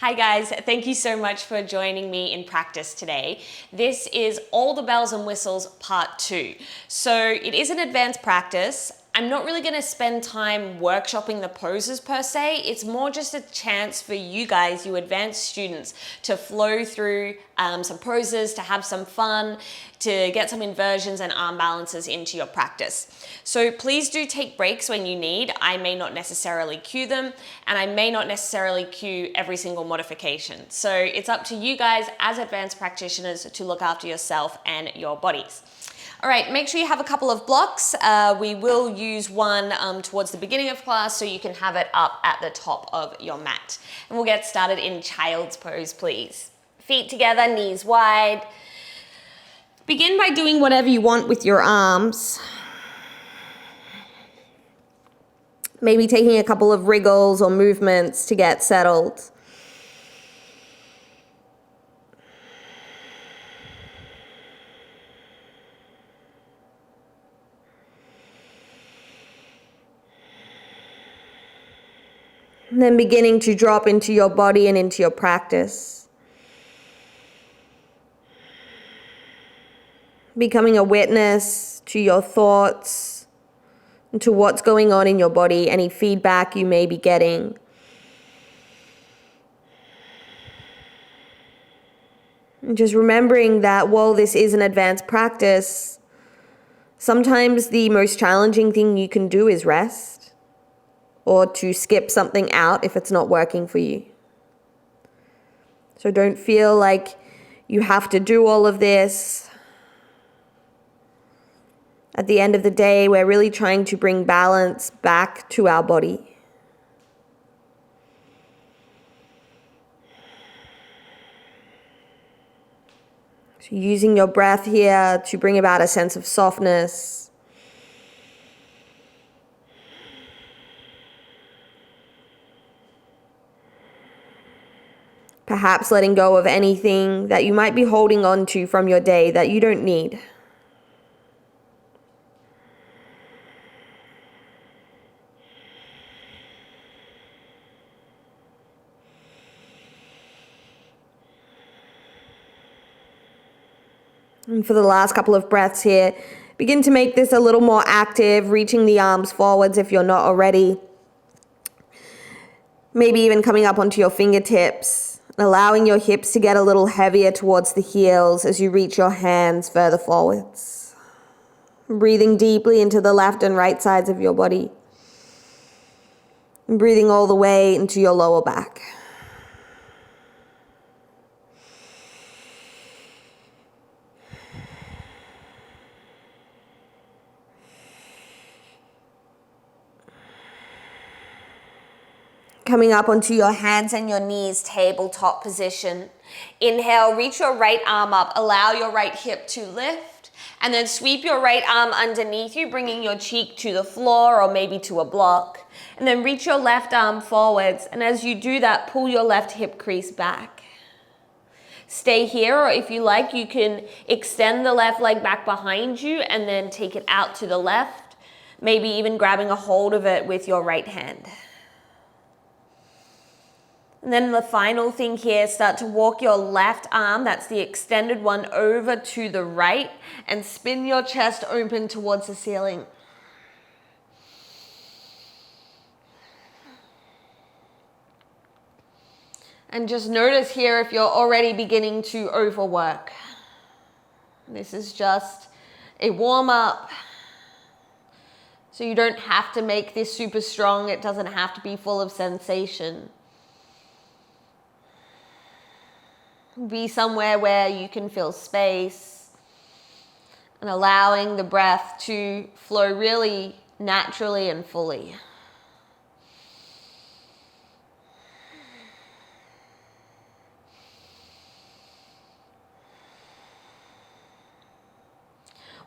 Hi guys, thank you so much for joining me in practice today. This is All the Bells and Whistles Part 2. So it is an advanced practice. I'm not really going to spend time workshopping the poses per se. It's more just a chance for you guys, you advanced students, to flow through some poses, to have some fun, to get some inversions and arm balances into your practice. So please do take breaks when you need. I may not necessarily cue them, and I may not necessarily cue every single modification. So it's up to you guys as advanced practitioners to look after yourself and your bodies. All right, make sure you have a couple of blocks. We will use one towards the beginning of class so you can have it up at the top of your mat. And we'll get started in Child's Pose, please. Feet together, knees wide. Begin by doing whatever you want with your arms. Maybe taking a couple of wriggles or movements to get settled. And then beginning to drop into your body and into your practice. Becoming a witness to your thoughts and to what's going on in your body, any feedback you may be getting. And just remembering that while this is an advanced practice, sometimes the most challenging thing you can do is rest, or to skip something out if it's not working for you. So don't feel like you have to do all of this. At the end of the day, we're really trying to bring balance back to our body. So using your breath here to bring about a sense of softness. Perhaps letting go of anything that you might be holding on to from your day that you don't need. And for the last couple of breaths here, begin to make this a little more active, reaching the arms forwards if you're not already. Maybe even coming up onto your fingertips. Allowing your hips to get a little heavier towards the heels as you reach your hands further forwards. Breathing deeply into the left and right sides of your body. And breathing all the way into your lower back. Coming up onto your hands and your knees, tabletop position. Inhale, reach your right arm up, allow your right hip to lift, and then sweep your right arm underneath you, bringing your cheek to the floor or maybe to a block. And then reach your left arm forwards, and as you do that, pull your left hip crease back. Stay here, or if you like, you can extend the left leg back behind you and then take it out to the left, maybe even grabbing a hold of it with your right hand. And then the final thing here, start to walk your left arm, that's the extended one, over to the right and spin your chest open towards the ceiling. And just notice here if you're already beginning to overwork. This is just a warm-up. So you don't have to make this super strong. It doesn't have to be full of sensation. Be somewhere where you can feel space and allowing the breath to flow really naturally and fully.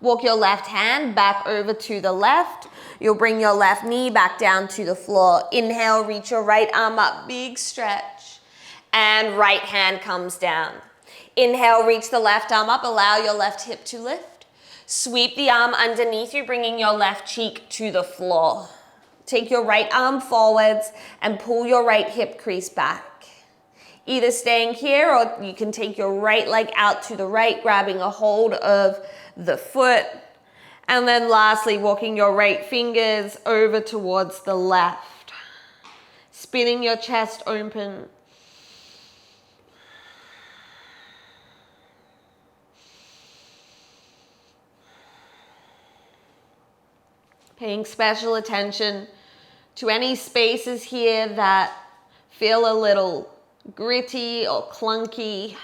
Walk your left hand back over to the left. You'll bring your left knee back down to the floor. Inhale, reach your right arm up, big stretch. And right hand comes down. Inhale, reach the left arm up, allow your left hip to lift. Sweep the arm underneath you, bringing your left cheek to the floor. Take your right arm forwards and pull your right hip crease back. Either staying here, or you can take your right leg out to the right, grabbing a hold of the foot. And then lastly, walking your right fingers over towards the left. Spinning your chest open. Paying special attention to any spaces here that feel a little gritty or clunky.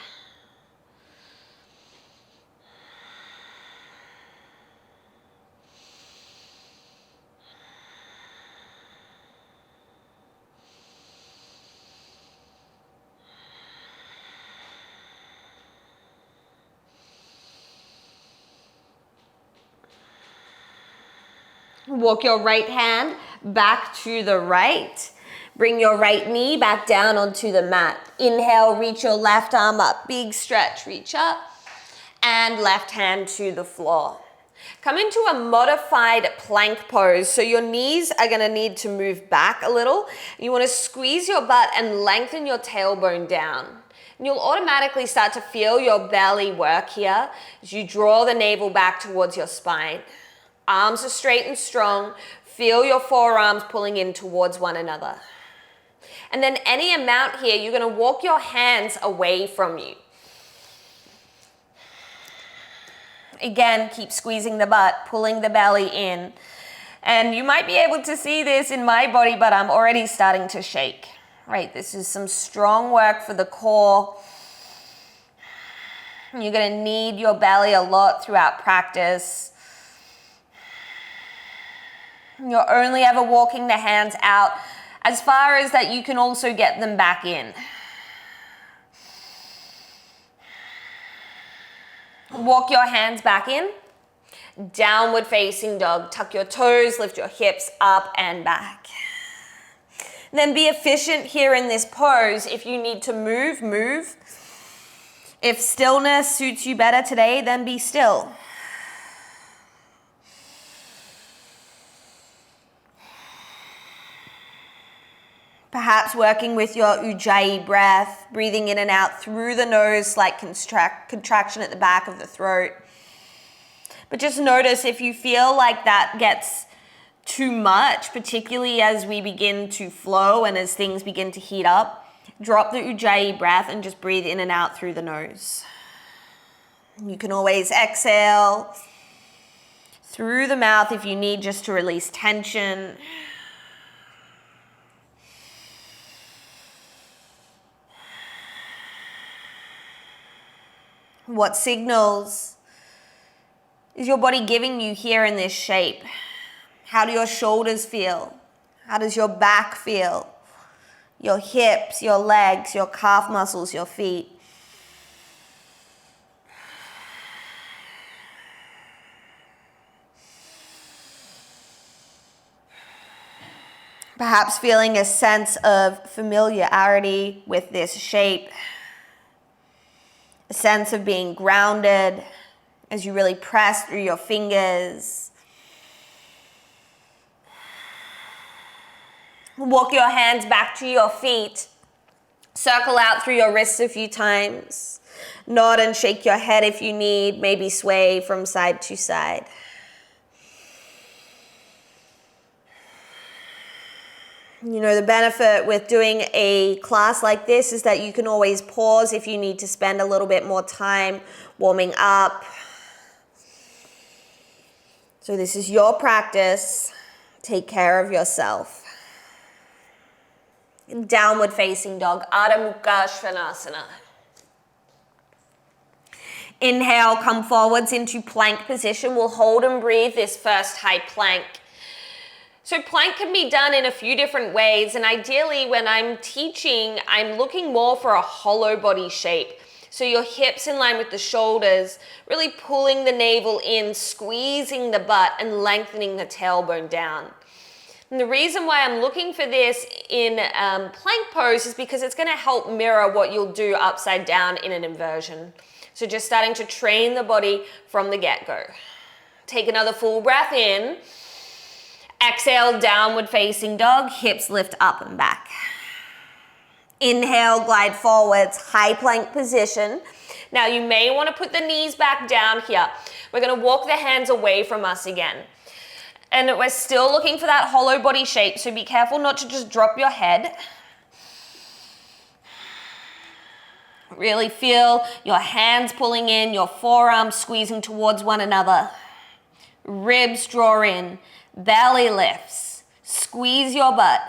Walk your right hand back to the right. Bring your right knee back down onto the mat. Inhale, reach your left arm up. Big stretch, reach up. And left hand to the floor. Come into a modified plank pose. So your knees are gonna need to move back a little. You wanna squeeze your butt and lengthen your tailbone down. And you'll automatically start to feel your belly work here as you draw the navel back towards your spine. Arms are straight and strong. Feel your forearms pulling in towards one another. And then any amount here, you're gonna walk your hands away from you. Again, keep squeezing the butt, pulling the belly in. And you might be able to see this in my body, but I'm already starting to shake. Right, this is some strong work for the core. You're gonna need your belly a lot throughout practice. You're only ever walking the hands out as far as that you can also get them back in. Walk your hands back in. Downward facing dog. Tuck your toes, lift your hips up and back. Then be efficient here in this pose. If you need to move, move. If stillness suits you better today, then be still. Perhaps working with your Ujjayi breath, breathing in and out through the nose, slight contraction at the back of the throat. But just notice if you feel like that gets too much, particularly as we begin to flow and as things begin to heat up, drop the Ujjayi breath and just breathe in and out through the nose. You can always exhale through the mouth if you need, just to release tension. What signals is your body giving you here in this shape? How do your shoulders feel? How does your back feel? Your hips, your legs, your calf muscles, your feet. Perhaps feeling a sense of familiarity with this shape. A sense of being grounded as you really press through your fingers. Walk your hands back to your feet. Circle out through your wrists a few times. Nod and shake your head if you need. Maybe sway from side to side. You know, the benefit with doing a class like this is that you can always pause if you need to spend a little bit more time warming up. So this is your practice. Take care of yourself. Downward facing dog, Adho Mukha Svanasana. Inhale, come forwards into plank position. We'll hold and breathe this first high plank. So plank can be done in a few different ways, and ideally when I'm teaching, I'm looking more for a hollow body shape. So your hips in line with the shoulders, really pulling the navel in, squeezing the butt and lengthening the tailbone down. And the reason why I'm looking for this in plank pose is because it's going to help mirror what you'll do upside down in an inversion. So just starting to train the body from the get-go. Take another full breath in. Exhale, downward facing dog, hips lift up and back. Inhale, glide forwards, high plank position. Now you may want to put the knees back down here. We're going to walk the hands away from us again. And we're still looking for that hollow body shape, so be careful not to just drop your head. Really feel your hands pulling in, your forearms squeezing towards one another. Ribs draw in, belly lifts. Squeeze your butt.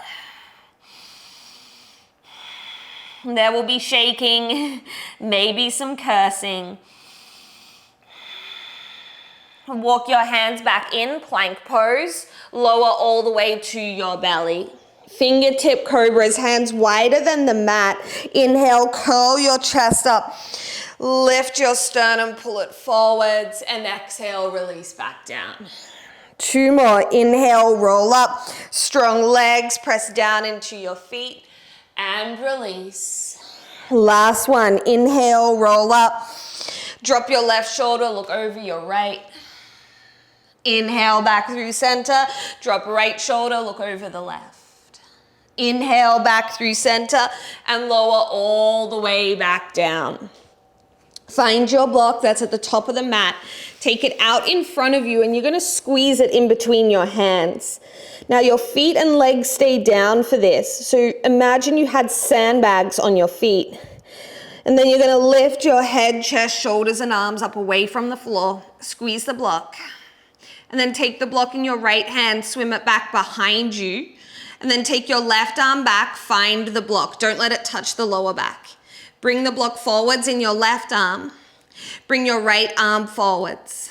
There will be shaking, maybe some cursing. Walk your hands back in, plank pose. Lower all the way to your belly. Fingertip cobras, hands wider than the mat. Inhale, curl your chest up. Lift your sternum, pull it forwards, and exhale, release back down. 2 more. Inhale, roll up. Strong legs, press down into your feet, and release. Last one. Inhale, roll up. Drop your left shoulder, look over your right. Inhale, back through center. Drop right shoulder, look over the left. Inhale, back through center, and lower all the way back down. Find your block that's at the top of the mat. Take it out in front of you, and you're going to squeeze it in between your hands. Now your feet and legs stay down for this. So imagine you had sandbags on your feet. And then you're going to lift your head, chest, shoulders, and arms up away from the floor. Squeeze the block. And then take the block in your right hand, swim it back behind you. And then take your left arm back, find the block. Don't let it touch the lower back. Bring the block forwards in your left arm. Bring your right arm forwards.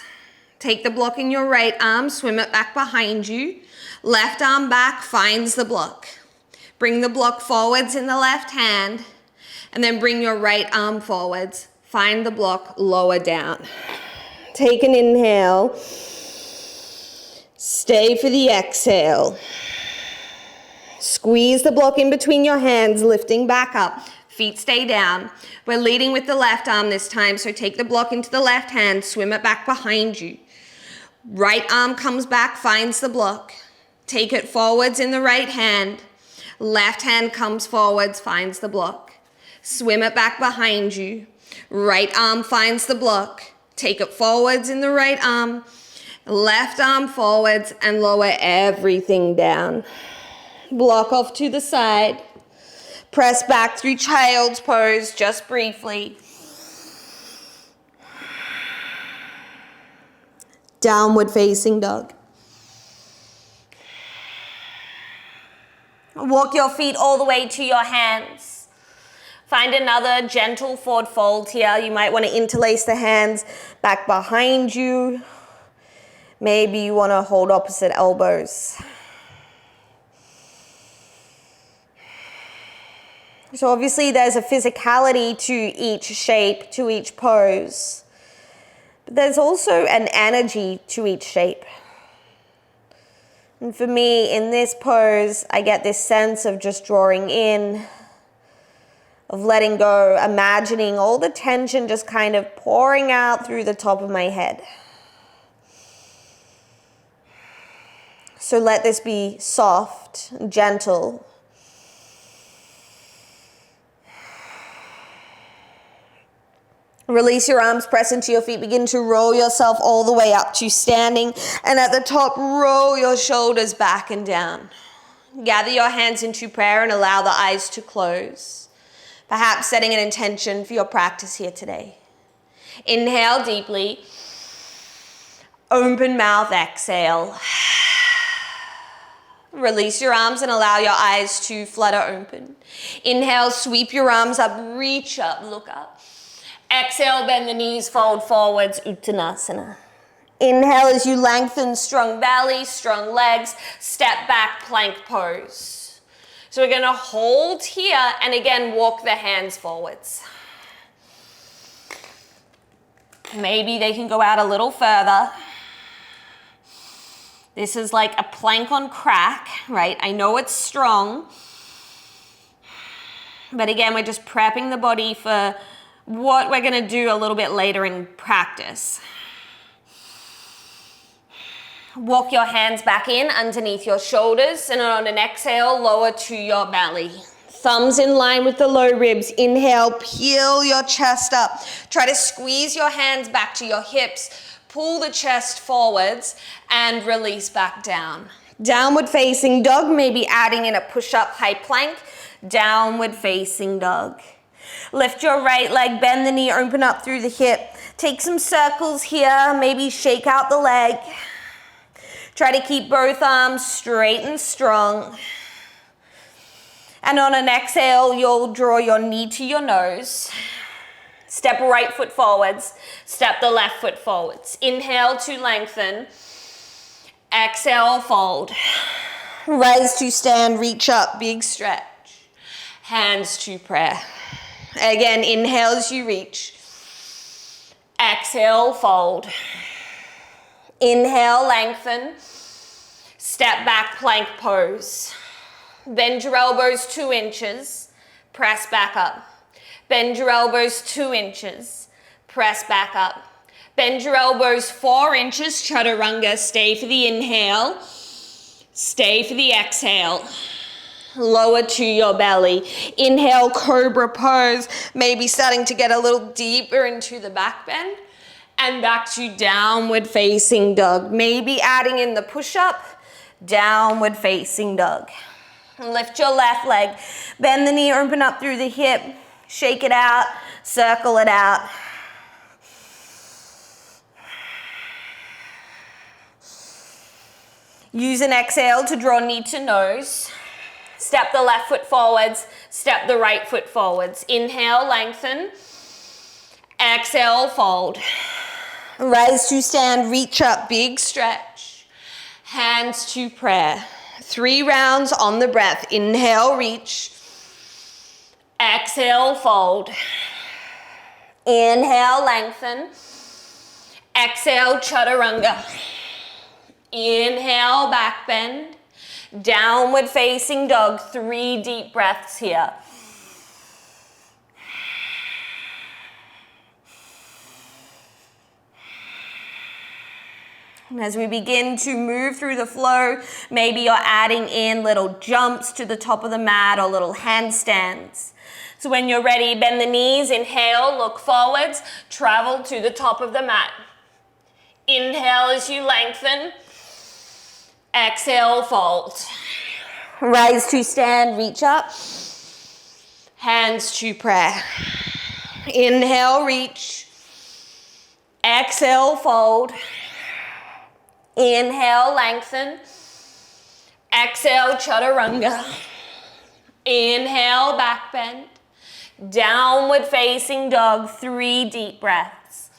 Take the block in your right arm, swim it back behind you. Left arm back finds the block. Bring the block forwards in the left hand, and then bring your right arm forwards. Find the block lower down. Take an inhale. Stay for the exhale. Squeeze the block in between your hands, lifting back up. Feet stay down. We're leading with the left arm this time, so take the block into the left hand, swim it back behind you. Right arm comes back, finds the block. Take it forwards in the right hand. Left hand comes forwards, finds the block. Swim it back behind you. Right arm finds the block. Take it forwards in the right arm. Left arm forwards, and lower everything down. Block off to the side. Press back through child's pose just briefly. Downward facing dog. Walk your feet all the way to your hands. Find another gentle forward fold here. You might want to interlace the hands back behind you. Maybe you want to hold opposite elbows. So obviously there's a physicality to each shape, to each pose. But there's also an energy to each shape. And for me, in this pose, I get this sense of just drawing in, of letting go, imagining all the tension just kind of pouring out through the top of my head. So let this be soft, gentle. Release your arms, press into your feet, begin to roll yourself all the way up to standing. And at the top, roll your shoulders back and down. Gather your hands into prayer and allow the eyes to close. Perhaps setting an intention for your practice here today. Inhale deeply. Open mouth, exhale. Release your arms and allow your eyes to flutter open. Inhale, sweep your arms up, reach up, look up. Exhale, bend the knees, fold forwards, Uttanasana. Inhale as you lengthen, strong belly, strong legs, step back, plank pose. So we're gonna hold here and again, walk the hands forwards. Maybe they can go out a little further. This is like a plank on crack, right? I know it's strong, but again, we're just prepping the body for what we're gonna do a little bit later in practice. Walk your hands back in underneath your shoulders, and on an exhale, lower to your belly. Thumbs in line with the low ribs. Inhale, peel your chest up. Try to squeeze your hands back to your hips. Pull the chest forwards and release back down. Downward facing dog, maybe adding in a push-up high plank. Downward facing dog. Lift your right leg, bend the knee, open up through the hip. Take some circles here, maybe shake out the leg. Try to keep both arms straight and strong. And on an exhale, you'll draw your knee to your nose. Step right foot forwards, step the left foot forwards. Inhale to lengthen. Exhale, fold. Rise to stand, reach up, big stretch. Hands to prayer. Again, inhale as you reach. Exhale, fold. Inhale, lengthen. Step back, plank pose. Bend your elbows 2 inches. Press back up. Bend your elbows 2 inches. Press back up. Bend your elbows 4 inches. Chaturanga. Stay for the inhale. Stay for the exhale. Lower to your belly. Inhale, cobra pose. Maybe starting to get a little deeper into the back bend. And back to downward facing dog. Maybe adding in the push-up. Downward facing dog. Lift your left leg. Bend the knee, open up through the hip. Shake it out, circle it out. Use an exhale to draw knee to nose. Step the left foot forwards, step the right foot forwards. Inhale, lengthen. Exhale, fold. Rise to stand, reach up, big stretch. Hands to prayer. 3 rounds on the breath. Inhale, reach. Exhale, fold. Inhale, lengthen. Exhale, chaturanga. Inhale, back bend. Downward facing dog. 3 deep breaths here. And as we begin to move through the flow, maybe you're adding in little jumps to the top of the mat or little handstands. So when you're ready, bend the knees, inhale, look forwards, travel to the top of the mat. Inhale as you lengthen. Exhale, fold. Rise to stand, reach up. Hands to prayer. Inhale, reach. Exhale, fold. Inhale, lengthen. Exhale, chaturanga. Inhale, back bend. Downward facing dog, 3 deep breaths.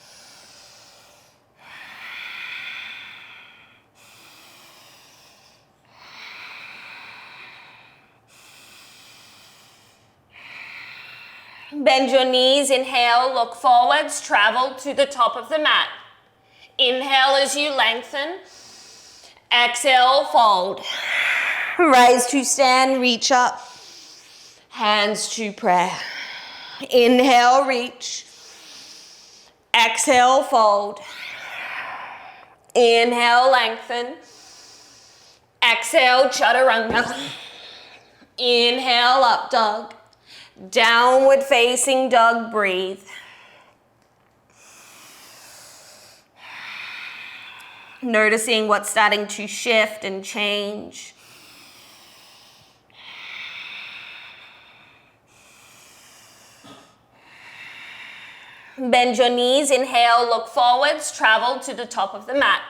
Bend your knees, inhale, look forwards, travel to the top of the mat. Inhale as you lengthen. Exhale, fold. Rise to stand, reach up. Hands to prayer. Inhale, reach. Exhale, fold. Inhale, lengthen. Exhale, chaturanga. Inhale, up dog. Downward facing dog, breathe. Noticing what's starting to shift and change. Bend your knees, inhale, look forwards, travel to the top of the mat.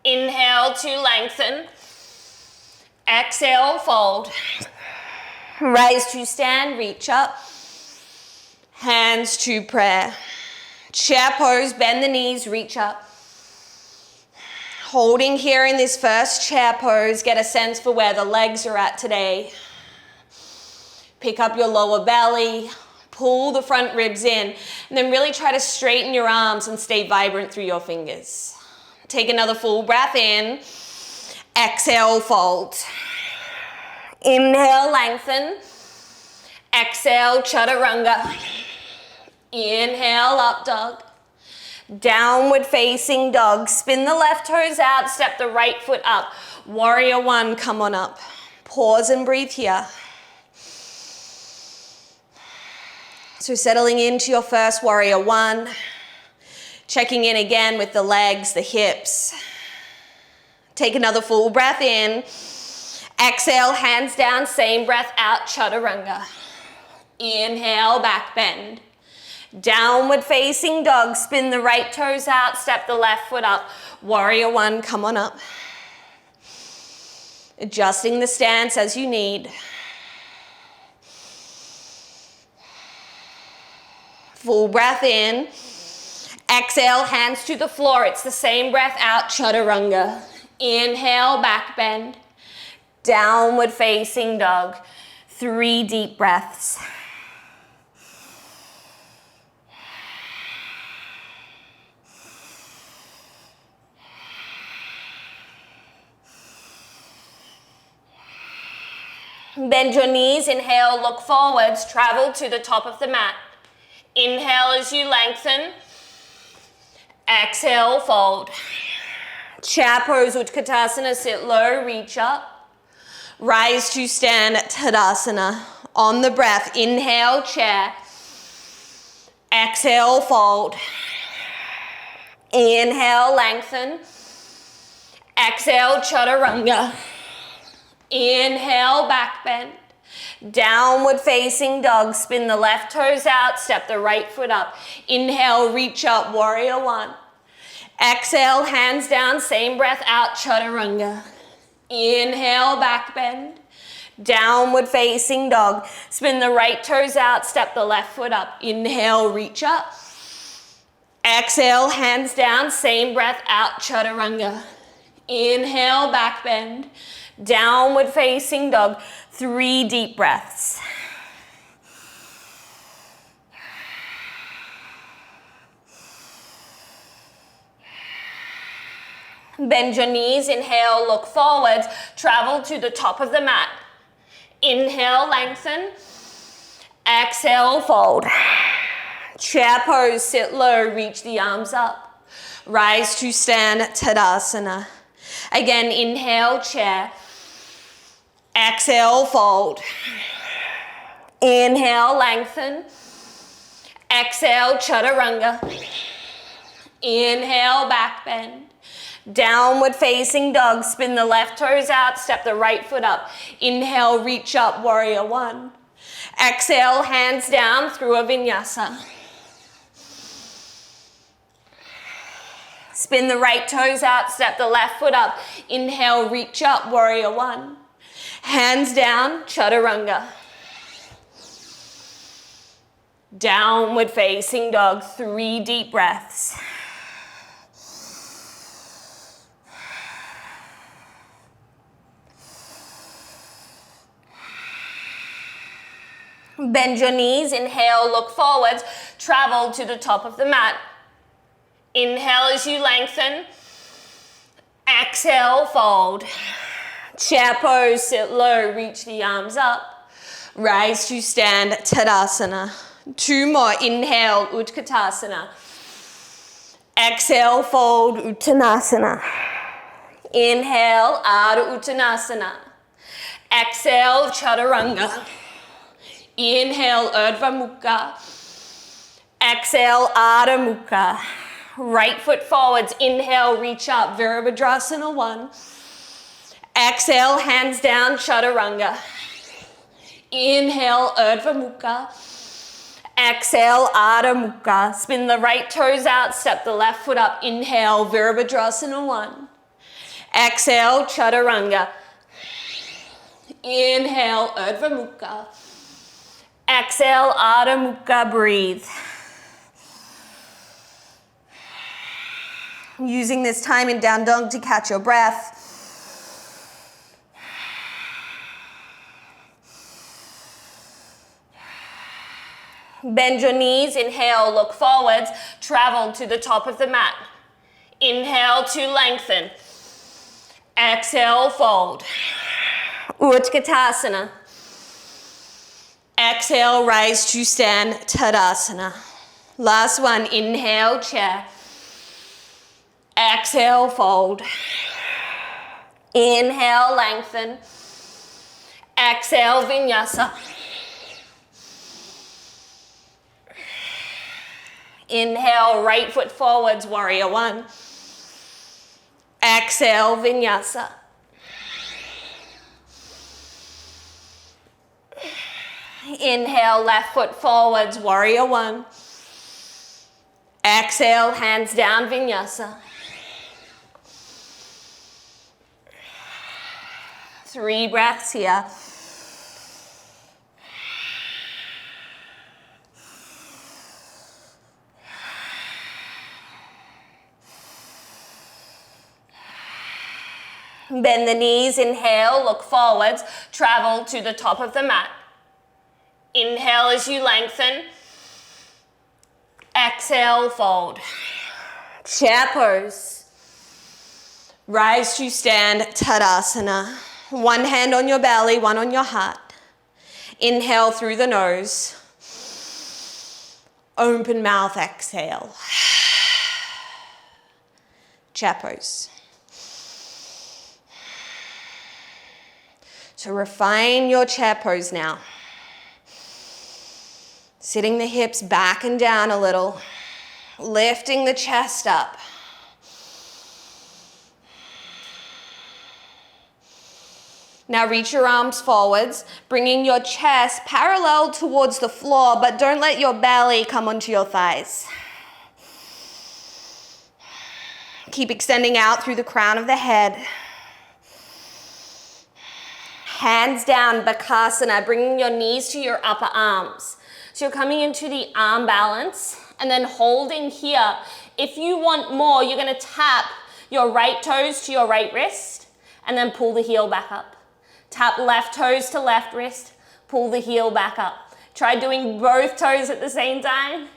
Inhale to lengthen. Exhale, fold. Rise to stand, reach up. Hands to prayer. Chair pose, bend the knees, reach up. Holding here in this first chair pose, get a sense for where the legs are at today. Pick up your lower belly, pull the front ribs in, and then really try to straighten your arms and stay vibrant through your fingers. Take another full breath in. Exhale, fold. Inhale, lengthen. Exhale, chaturanga. Inhale, up dog. Downward facing dog. Spin the left toes out, step the right foot up. Warrior 1, come on up. Pause and breathe here. So settling into your first warrior one, checking in again with the legs, the hips. Take another full breath in. Exhale, hands down, same breath out, chaturanga. Inhale, back bend. Downward facing dog, spin the right toes out, step the left foot up. Warrior one, come on up. Adjusting the stance as you need. Full breath in. Exhale, hands to the floor. It's the same breath out, chaturanga. Inhale, back bend. Downward facing dog. 3 deep breaths. Bend your knees, inhale, look forwards, travel to the top of the mat. Inhale as you lengthen. Exhale, fold. Chair pose, Utkatasana, sit low, reach up. Rise to stand, Tadasana. On the breath, inhale, chair. Exhale, fold. Inhale, lengthen. Exhale, chaturanga. Inhale, back bend. Downward facing dog, spin the left toes out, step the right foot up. Inhale, reach up, warrior one. Exhale, hands down, same breath out, chaturanga. Inhale, back bend. Downward facing dog, spin the right toes out, step the left foot up. Inhale, reach up. Exhale, hands down, same breath out, chaturanga. Inhale, back bend. Downward facing dog, 3 deep breaths. Bend your knees, inhale, look forwards, travel to the top of the mat. Inhale, lengthen. Exhale, fold. Chair pose, sit low, reach the arms up. Rise to stand, Tadasana. Again, inhale, chair. Exhale, fold. Inhale, lengthen. Exhale, chaturanga. Inhale, back bend. Downward facing dog, spin the left toes out, step the right foot up. Inhale, reach up, warrior one. Exhale, hands down through a vinyasa. Spin the right toes out, step the left foot up. Inhale, reach up, warrior one. Hands down, chaturanga. Downward facing dog, 3 deep breaths. Bend your knees, inhale, look forwards, travel to the top of the mat. Inhale as you lengthen. Exhale, fold. Chair pose, sit low, reach the arms up. Rise to stand, Tadasana. 2 more, inhale, Utkatasana. Exhale, fold, Uttanasana. Inhale, Ardha Uttanasana. Exhale, Chaturanga. Inhale, Urdhva Mukha. Exhale, Ardha Mukha. Right foot forwards, inhale, reach up, Virabhadrasana 1. Exhale, hands down, chaturanga. Inhale, Urdhva Mukha. Exhale, Ardha Mukha. Spin the right toes out, step the left foot up. Inhale, Virabhadrasana 1. Exhale, chaturanga. Inhale, Urdhva Mukha. Exhale, Ardha Mukha, breathe. Using this time in down dog to catch your breath. Bend your knees, inhale, look forwards, travel to the top of the mat. Inhale to lengthen. Exhale, fold. Utkatasana. Exhale, rise to stand, Tadasana. Last one, inhale, chair. Exhale, fold. Inhale, lengthen. Exhale, vinyasa. Inhale, right foot forwards, warrior one. Exhale, vinyasa. Inhale, left foot forwards, warrior one. Exhale, hands down, vinyasa. 3 breaths here. Bend the knees, inhale, look forwards, travel to the top of the mat. Inhale as you lengthen. Exhale, fold. Chair pose. Rise to stand, Tadasana. One hand on your belly, one on your heart. Inhale through the nose. Open mouth, exhale. Chair pose. So refine your chair pose now. Sitting the hips back and down a little. Lifting the chest up. Now reach your arms forwards, bringing your chest parallel towards the floor, but don't let your belly come onto your thighs. Keep extending out through the crown of the head. Hands down, Bakasana, bringing your knees to your upper arms. So you're coming into the arm balance and then holding here. If you want more, you're gonna tap your right toes to your right wrist and then pull the heel back up. Tap left toes to left wrist, pull the heel back up. Try doing both toes at the same time.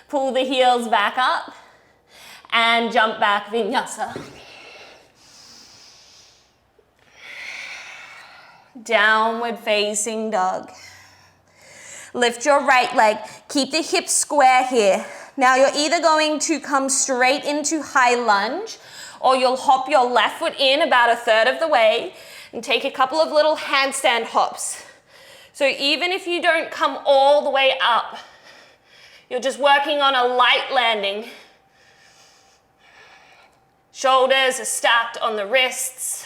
Pull the heels back up and jump back, vinyasa. Downward facing dog. Lift your right leg. Keep the hips square here. Now you're either going to come straight into high lunge or you'll hop your left foot in about 1/3 of the way and take a couple of little handstand hops. So even if you don't come all the way up, you're just working on a light landing. Shoulders are stacked on the wrists.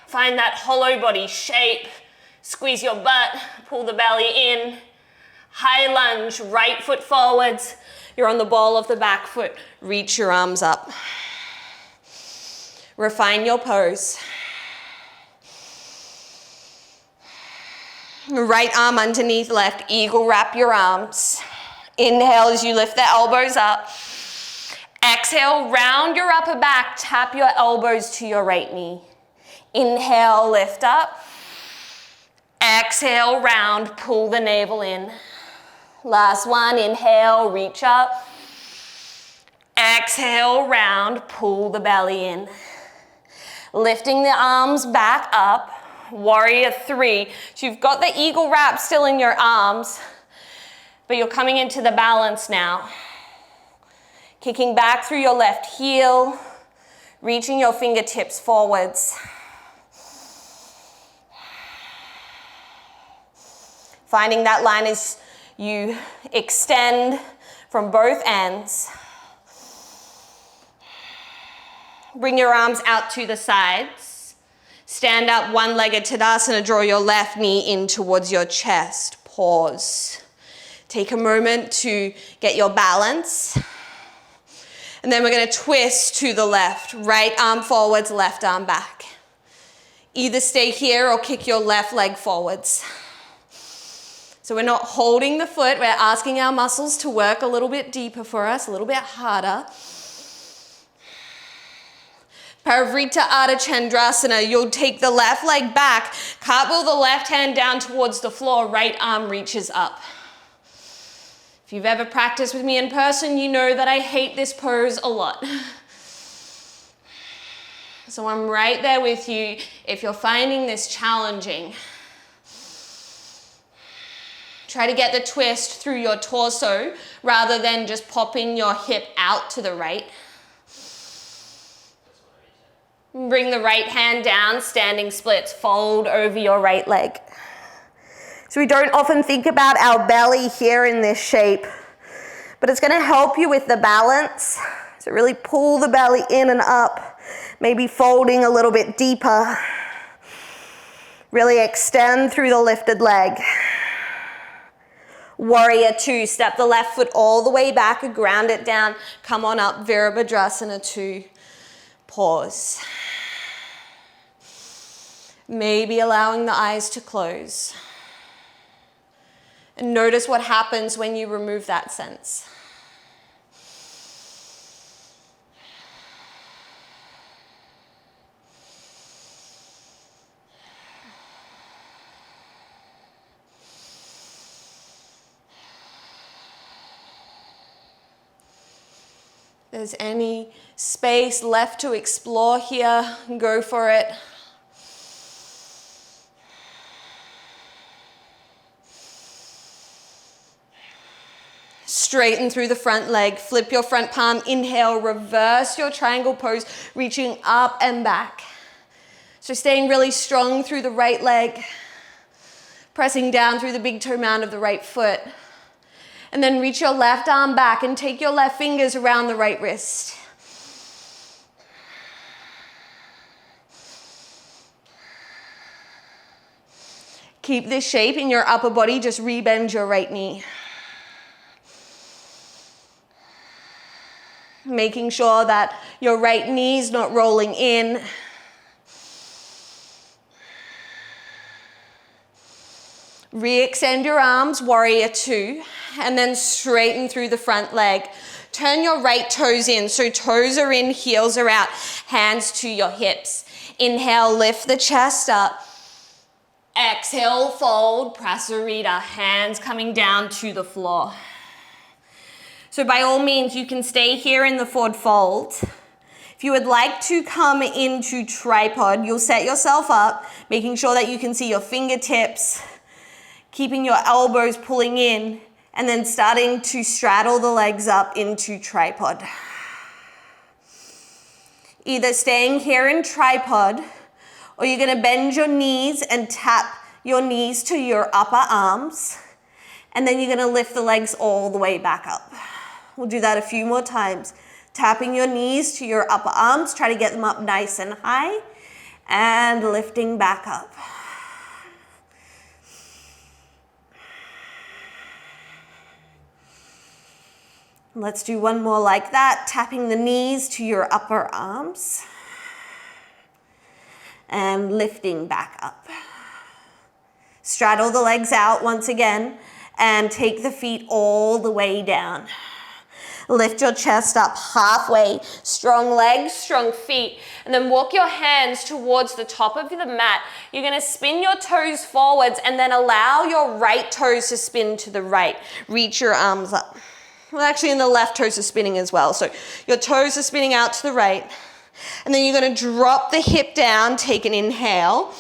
Find that hollow body shape. Squeeze your butt, pull the belly in. High lunge, right foot forwards. You're on the ball of the back foot. Reach your arms up. Refine your pose. Right arm underneath left, eagle wrap your arms. Inhale as you lift the elbows up. Exhale, round your upper back, tap your elbows to your right knee. Inhale, lift up. Exhale, round, pull the navel in. Last one, inhale, reach up. Exhale, round, pull the belly in. Lifting the arms back up, warrior 3. So you've got the eagle wrap still in your arms, but you're coming into the balance now. Kicking back through your left heel, reaching your fingertips forwards. Finding that line as you extend from both ends. Bring your arms out to the sides. Stand up, one-legged Tadasana. Draw your left knee in towards your chest. Pause. Take a moment to get your balance. And then we're going to twist to the left. Right arm forwards, left arm back. Either stay here or kick your left leg forwards. So we're not holding the foot, we're asking our muscles to work a little bit deeper for us, a little bit harder. Parivrtta Ardha Chandrasana, you'll take the left leg back, cartwheel the left hand down towards the floor, right arm reaches up. If you've ever practiced with me in person, you know that I hate this pose a lot. So I'm right there with you if you're finding this challenging. Try to get the twist through your torso rather than just popping your hip out to the right. Bring the right hand down, standing splits, fold over your right leg. So we don't often think about our belly here in this shape, but it's going to help you with the balance. So really pull the belly in and up, maybe folding a little bit deeper. Really extend through the lifted leg. Warrior two, step the left foot all the way back, ground it down, come on up, Virabhadrasana two, pause. Maybe allowing the eyes to close. And notice what happens when you remove that sense. If there's any space left to explore here, go for it. Straighten through the front leg, flip your front palm, inhale, reverse your triangle pose, reaching up and back. So staying really strong through the right leg, pressing down through the big toe mound of the right foot. And then reach your left arm back and take your left fingers around the right wrist. Keep this shape in your upper body, just rebend your right knee. Making sure that your right knee is not rolling in. Re-extend your arms, warrior two, and then straighten through the front leg. Turn your right toes in, so toes are in, heels are out, hands to your hips. Inhale, lift the chest up. Exhale, fold, prasarita, hands coming down to the floor. So by all means, you can stay here in the forward fold. If you would like to come into tripod, you'll set yourself up, making sure that you can see your fingertips, keeping your elbows pulling in, and then starting to straddle the legs up into tripod. Either staying here in tripod, or you're gonna bend your knees and tap your knees to your upper arms, and then you're gonna lift the legs all the way back up. We'll do that a few more times. Tapping your knees to your upper arms, try to get them up nice and high, and lifting back up. Let's do one more like that, tapping the knees to your upper arms, and lifting back up. Straddle the legs out once again, and take the feet all the way down. Lift your chest up halfway, strong legs, strong feet, and then walk your hands towards the top of the mat. You're gonna spin your toes forwards and then allow your right toes to spin to the right. Reach your arms up. Well, actually, and the left toes are spinning as well. So your toes are spinning out to the right. And then you're gonna drop the hip down, take an inhale.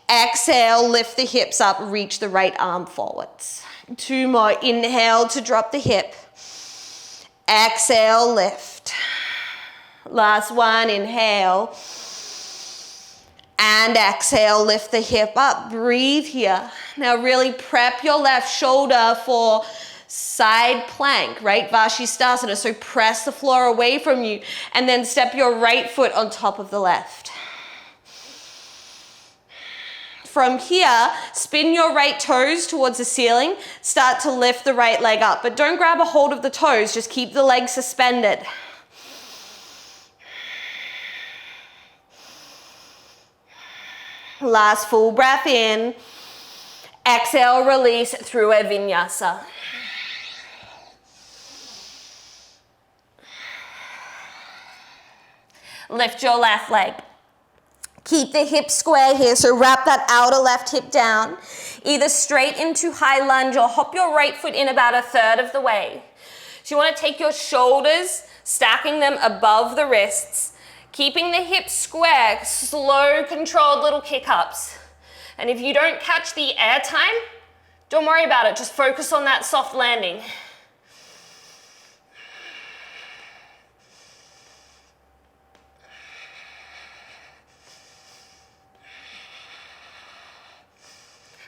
Exhale, lift the hips up, reach the right arm forwards. Two more, inhale to drop the hip. Exhale, lift. Last one, inhale. And exhale, lift the hip up, breathe here. Now really prep your left shoulder for side plank, right? Vashisthasana, so press the floor away from you and then step your right foot on top of the left. From here, spin your right toes towards the ceiling, start to lift the right leg up, but don't grab a hold of the toes, just keep the legs suspended. Last full breath in, exhale, release through a vinyasa. Lift your left leg. Keep the hips square here, so wrap that outer left hip down, either straight into high lunge or hop your right foot in about a third of the way. So you want to take your shoulders, stacking them above the wrists, keeping the hips square, slow, controlled little kick-ups. And if you don't catch the air time, don't worry about it, just focus on that soft landing.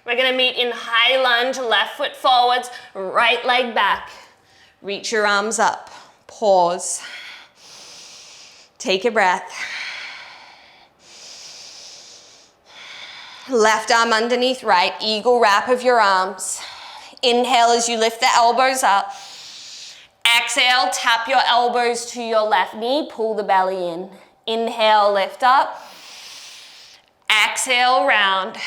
We're gonna meet in high lunge, left foot forwards, right leg back. Reach your arms up. Pause. Take a breath. Left arm underneath right, eagle wrap of your arms. Inhale as you lift the elbows up. Exhale, tap your elbows to your left knee, pull the belly in. Inhale, lift up. Exhale, round.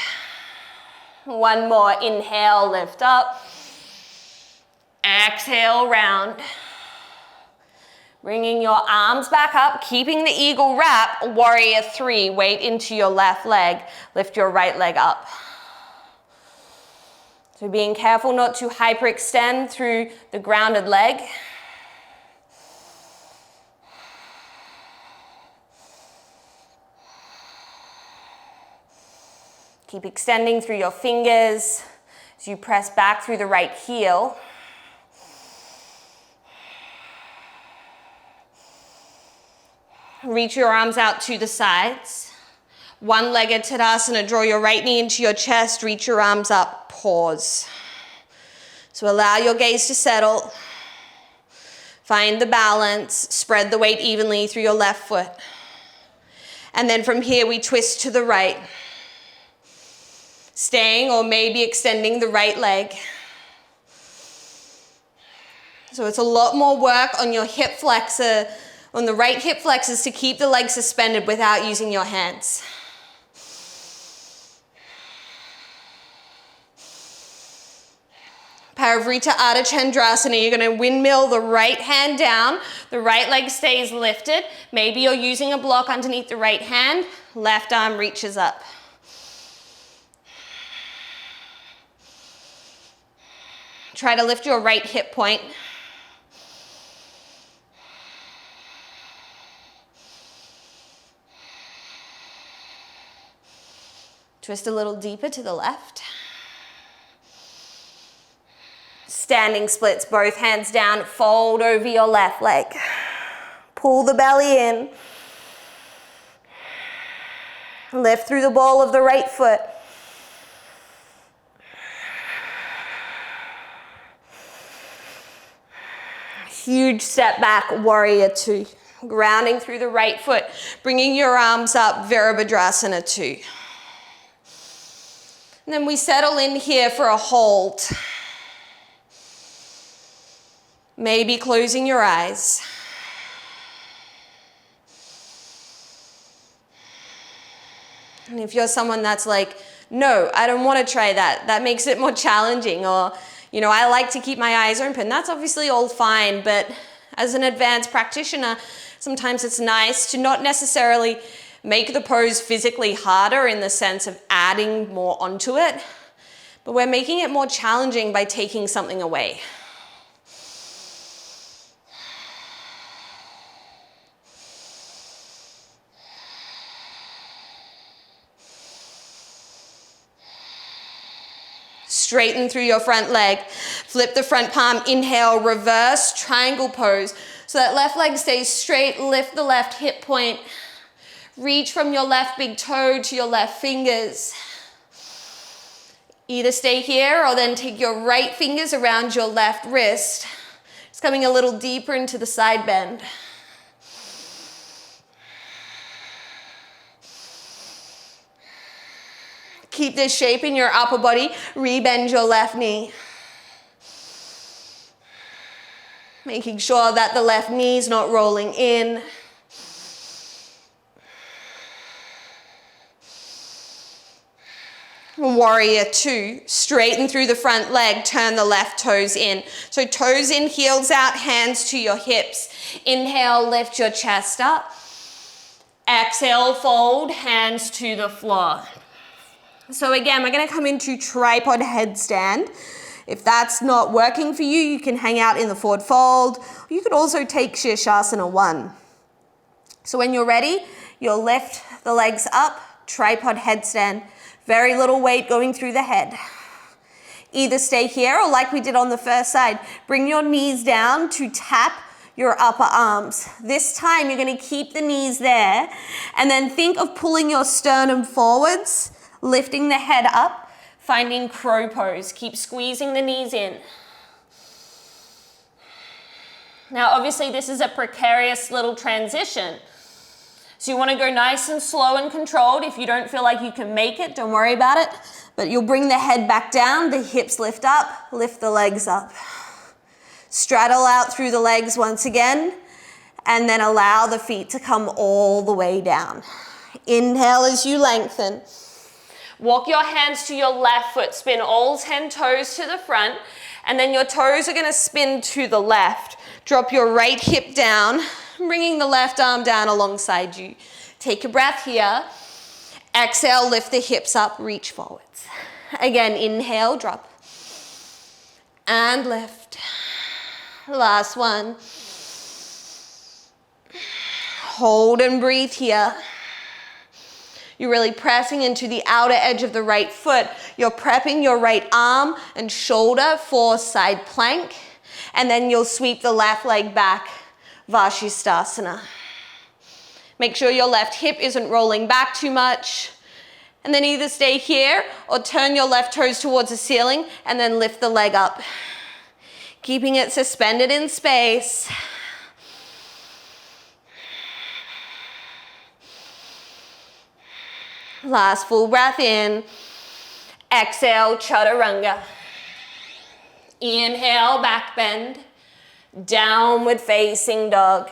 One more, inhale, lift up. Exhale, round. Bringing your arms back up, keeping the eagle wrap, warrior three, weight into your left leg, lift your right leg up. So being careful not to hyperextend through the grounded leg. Keep extending through your fingers as you press back through the right heel. Reach your arms out to the sides. One-legged Tadasana, draw your right knee into your chest, reach your arms up, pause. So allow your gaze to settle. Find the balance, spread the weight evenly through your left foot. And then from here we twist to the right. Staying or maybe extending the right leg. So it's a lot more work on your hip flexor, on the right hip flexors to keep the leg suspended without using your hands. Parivrtta Ardha Chandrasana, you're going to windmill the right hand down, the right leg stays lifted. Maybe you're using a block underneath the right hand, left arm reaches up. Try to lift your right hip point. Twist a little deeper to the left. Standing splits, both hands down, fold over your left leg. Pull the belly in. Lift through the ball of the right foot. Huge step back, warrior two. Grounding through the right foot, bringing your arms up, Virabhadrasana two. And then we settle in here for a hold. Maybe closing your eyes. And if you're someone that's like, no, I don't want to try that, that makes it more challenging, or you know, I like to keep my eyes open. That's obviously all fine, but as an advanced practitioner, sometimes it's nice to not necessarily make the pose physically harder in the sense of adding more onto it, but we're making it more challenging by taking something away. Straighten through your front leg. Flip the front palm, inhale, reverse triangle pose. So that left leg stays straight, lift the left hip point. Reach from your left big toe to your left fingers. Either stay here or then take your right fingers around your left wrist. It's coming a little deeper into the side bend. Keep this shape in your upper body. Rebend your left knee. Making sure that the left knee is not rolling in. Warrior two, straighten through the front leg, turn the left toes in. So toes in, heels out, hands to your hips. Inhale, lift your chest up. Exhale, fold, hands to the floor. So again, we're going to come into tripod headstand. If that's not working for you, you can hang out in the forward fold. You could also take Shirshasana 1. So when you're ready, you'll lift the legs up, tripod headstand. Very little weight going through the head. Either stay here or like we did on the first side, bring your knees down to tap your upper arms. This time you're going to keep the knees there and then think of pulling your sternum forwards, lifting the head up, finding crow pose. Keep squeezing the knees in. Now, obviously, this is a precarious little transition. So you want to go nice and slow and controlled. If you don't feel like you can make it, don't worry about it. But you'll bring the head back down, the hips lift up, lift the legs up. Straddle out through the legs once again, and then allow the feet to come all the way down. Inhale as you lengthen. Walk your hands to your left foot, spin all 10 toes to the front, and then your toes are going to spin to the left. Drop your right hip down, bringing the left arm down alongside you. Take a breath here. Exhale, lift the hips up, reach forwards. Again, inhale, drop. And lift. Last one. Hold and breathe here. You're really pressing into the outer edge of the right foot. You're prepping your right arm and shoulder for side plank. And then you'll sweep the left leg back, Vashisthasana. Make sure your left hip isn't rolling back too much. And then either stay here or turn your left toes towards the ceiling and then lift the leg up. Keeping it suspended in space. Last full breath in. Exhale, Chaturanga. Inhale, back bend. Downward facing dog.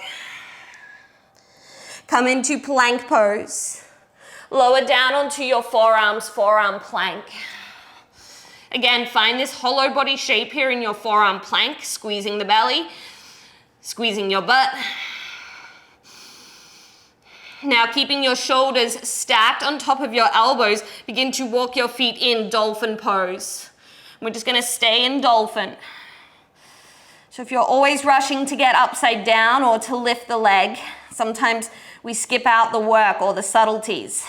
Come into plank pose. Lower down onto your forearms, forearm plank. Again, find this hollow body shape here in your forearm plank, squeezing the belly, squeezing your butt. Now, keeping your shoulders stacked on top of your elbows, begin to walk your feet in Dolphin Pose. We're just going to stay in Dolphin. So if you're always rushing to get upside down or to lift the leg, sometimes we skip out the work or the subtleties.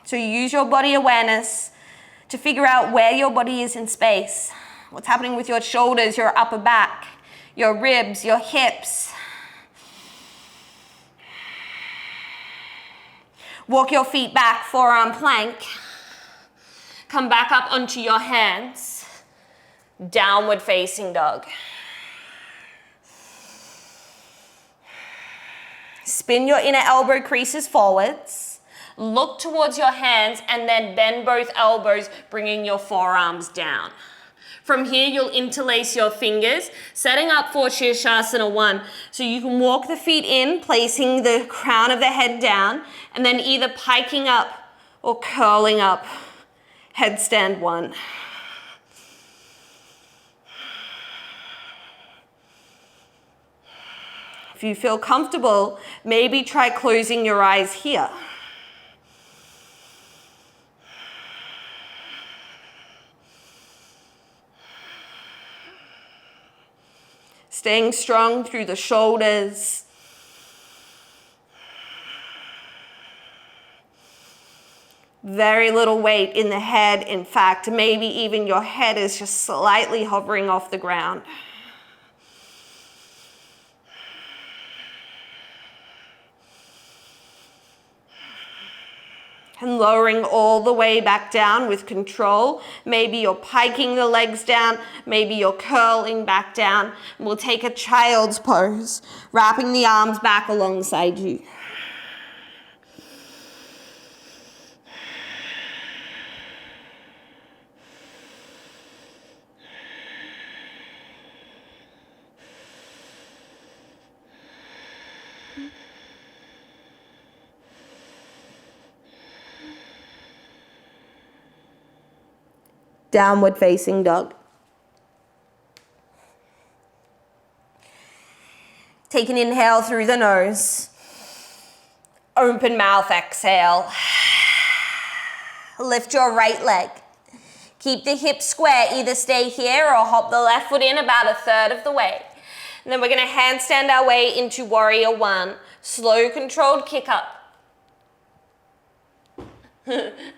So you use your body awareness to figure out where your body is in space. What's happening with your shoulders, your upper back, your ribs, your hips. Walk your feet back, forearm plank. Come back up onto your hands. Downward facing dog. Spin your inner elbow creases forwards. Look towards your hands and then bend both elbows, bringing your forearms down. From here, you'll interlace your fingers, setting up for Shirshasana 1. So you can walk the feet in, placing the crown of the head down, and then either piking up or curling up. Headstand 1. If you feel comfortable, maybe try closing your eyes here. Staying strong through the shoulders. Very little weight in the head. In fact, maybe even your head is just slightly hovering off the ground. And lowering all the way back down with control. Maybe you're piking the legs down. Maybe you're curling back down. We'll take a child's pose, wrapping the arms back alongside you. Downward facing dog. Take an inhale through the nose. Open mouth, exhale. Lift your right leg. Keep the hips square. Either stay here or hop the left foot in about 1/3 of the way. And then we're going to handstand our way into Warrior 1. Slow, controlled kick up.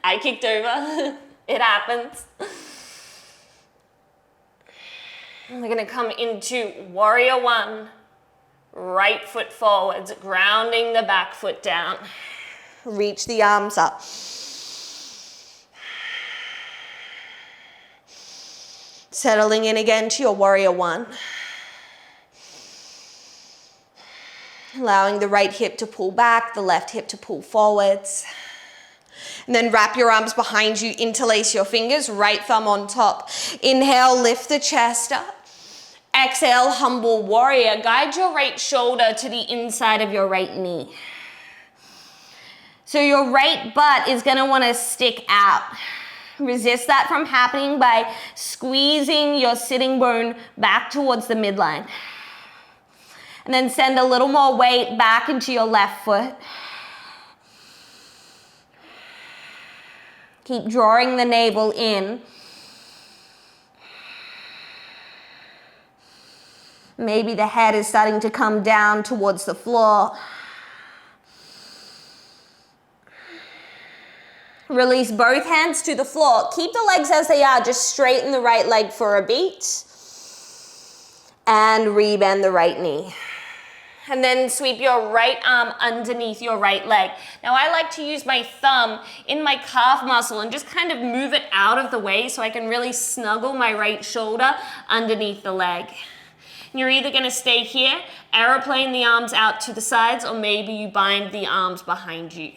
I kicked over. It happens. We're going to come into Warrior 1. Right foot forwards, grounding the back foot down. Reach the arms up. Settling in again to your warrior one. Allowing the right hip to pull back, the left hip to pull forwards. And then wrap your arms behind you, interlace your fingers, right thumb on top. Inhale, lift the chest up. Exhale, humble warrior. Guide your right shoulder to the inside of your right knee. So your right butt is gonna wanna stick out. Resist that from happening by squeezing your sitting bone back towards the midline. And then send a little more weight back into your left foot. Keep drawing the navel in. Maybe the head is starting to come down towards the floor. Release both hands to the floor. Keep the legs as they are. Just straighten the right leg for a beat. And rebend the right knee. And then sweep your right arm underneath your right leg. Now I like to use my thumb in my calf muscle and just kind of move it out of the way so I can really snuggle my right shoulder underneath the leg. And you're either gonna stay here, aeroplane the arms out to the sides, or maybe you bind the arms behind you.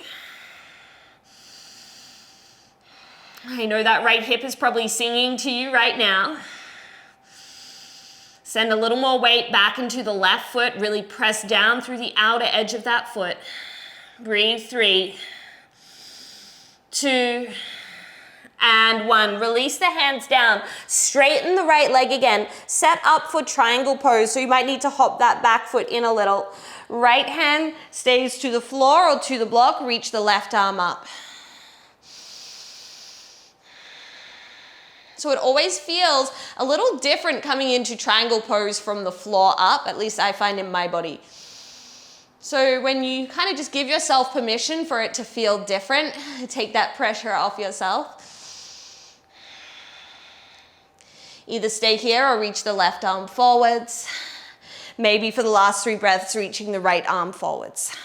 I know that right hip is probably singing to you right now. Send a little more weight back into the left foot. Really press down through the outer edge of that foot. Breathe. 3, 2, and 1. Release the hands down. Straighten the right leg again. Set up for triangle pose, so you might need to hop that back foot in a little. Right hand stays to the floor or to the block. Reach the left arm up. So it always feels a little different coming into triangle pose from the floor up, at least I find in my body. So when you kind of just give yourself permission for it to feel different, take that pressure off yourself. Either stay here or reach the left arm forwards. Maybe for the last 3 breaths, reaching the right arm forwards.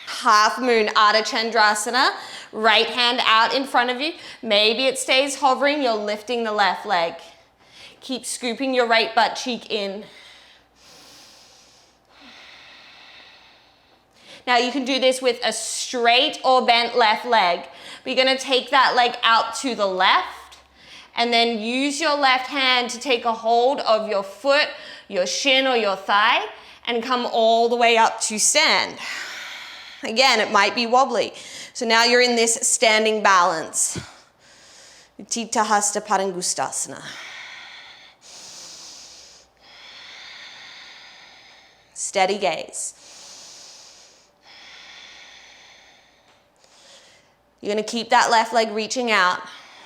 Half moon Ardha Chandrasana, right hand out in front of you. Maybe it stays hovering, you're lifting the left leg. Keep scooping your right butt cheek in. Now you can do this with a straight or bent left leg. But you're gonna take that leg out to the left and then use your left hand to take a hold of your foot, your shin or your thigh, and come all the way up to stand. Again, it might be wobbly. So now you're in this standing balance. Utthita Hasta Padangusthasana. Steady gaze. You're going to keep that left leg reaching out,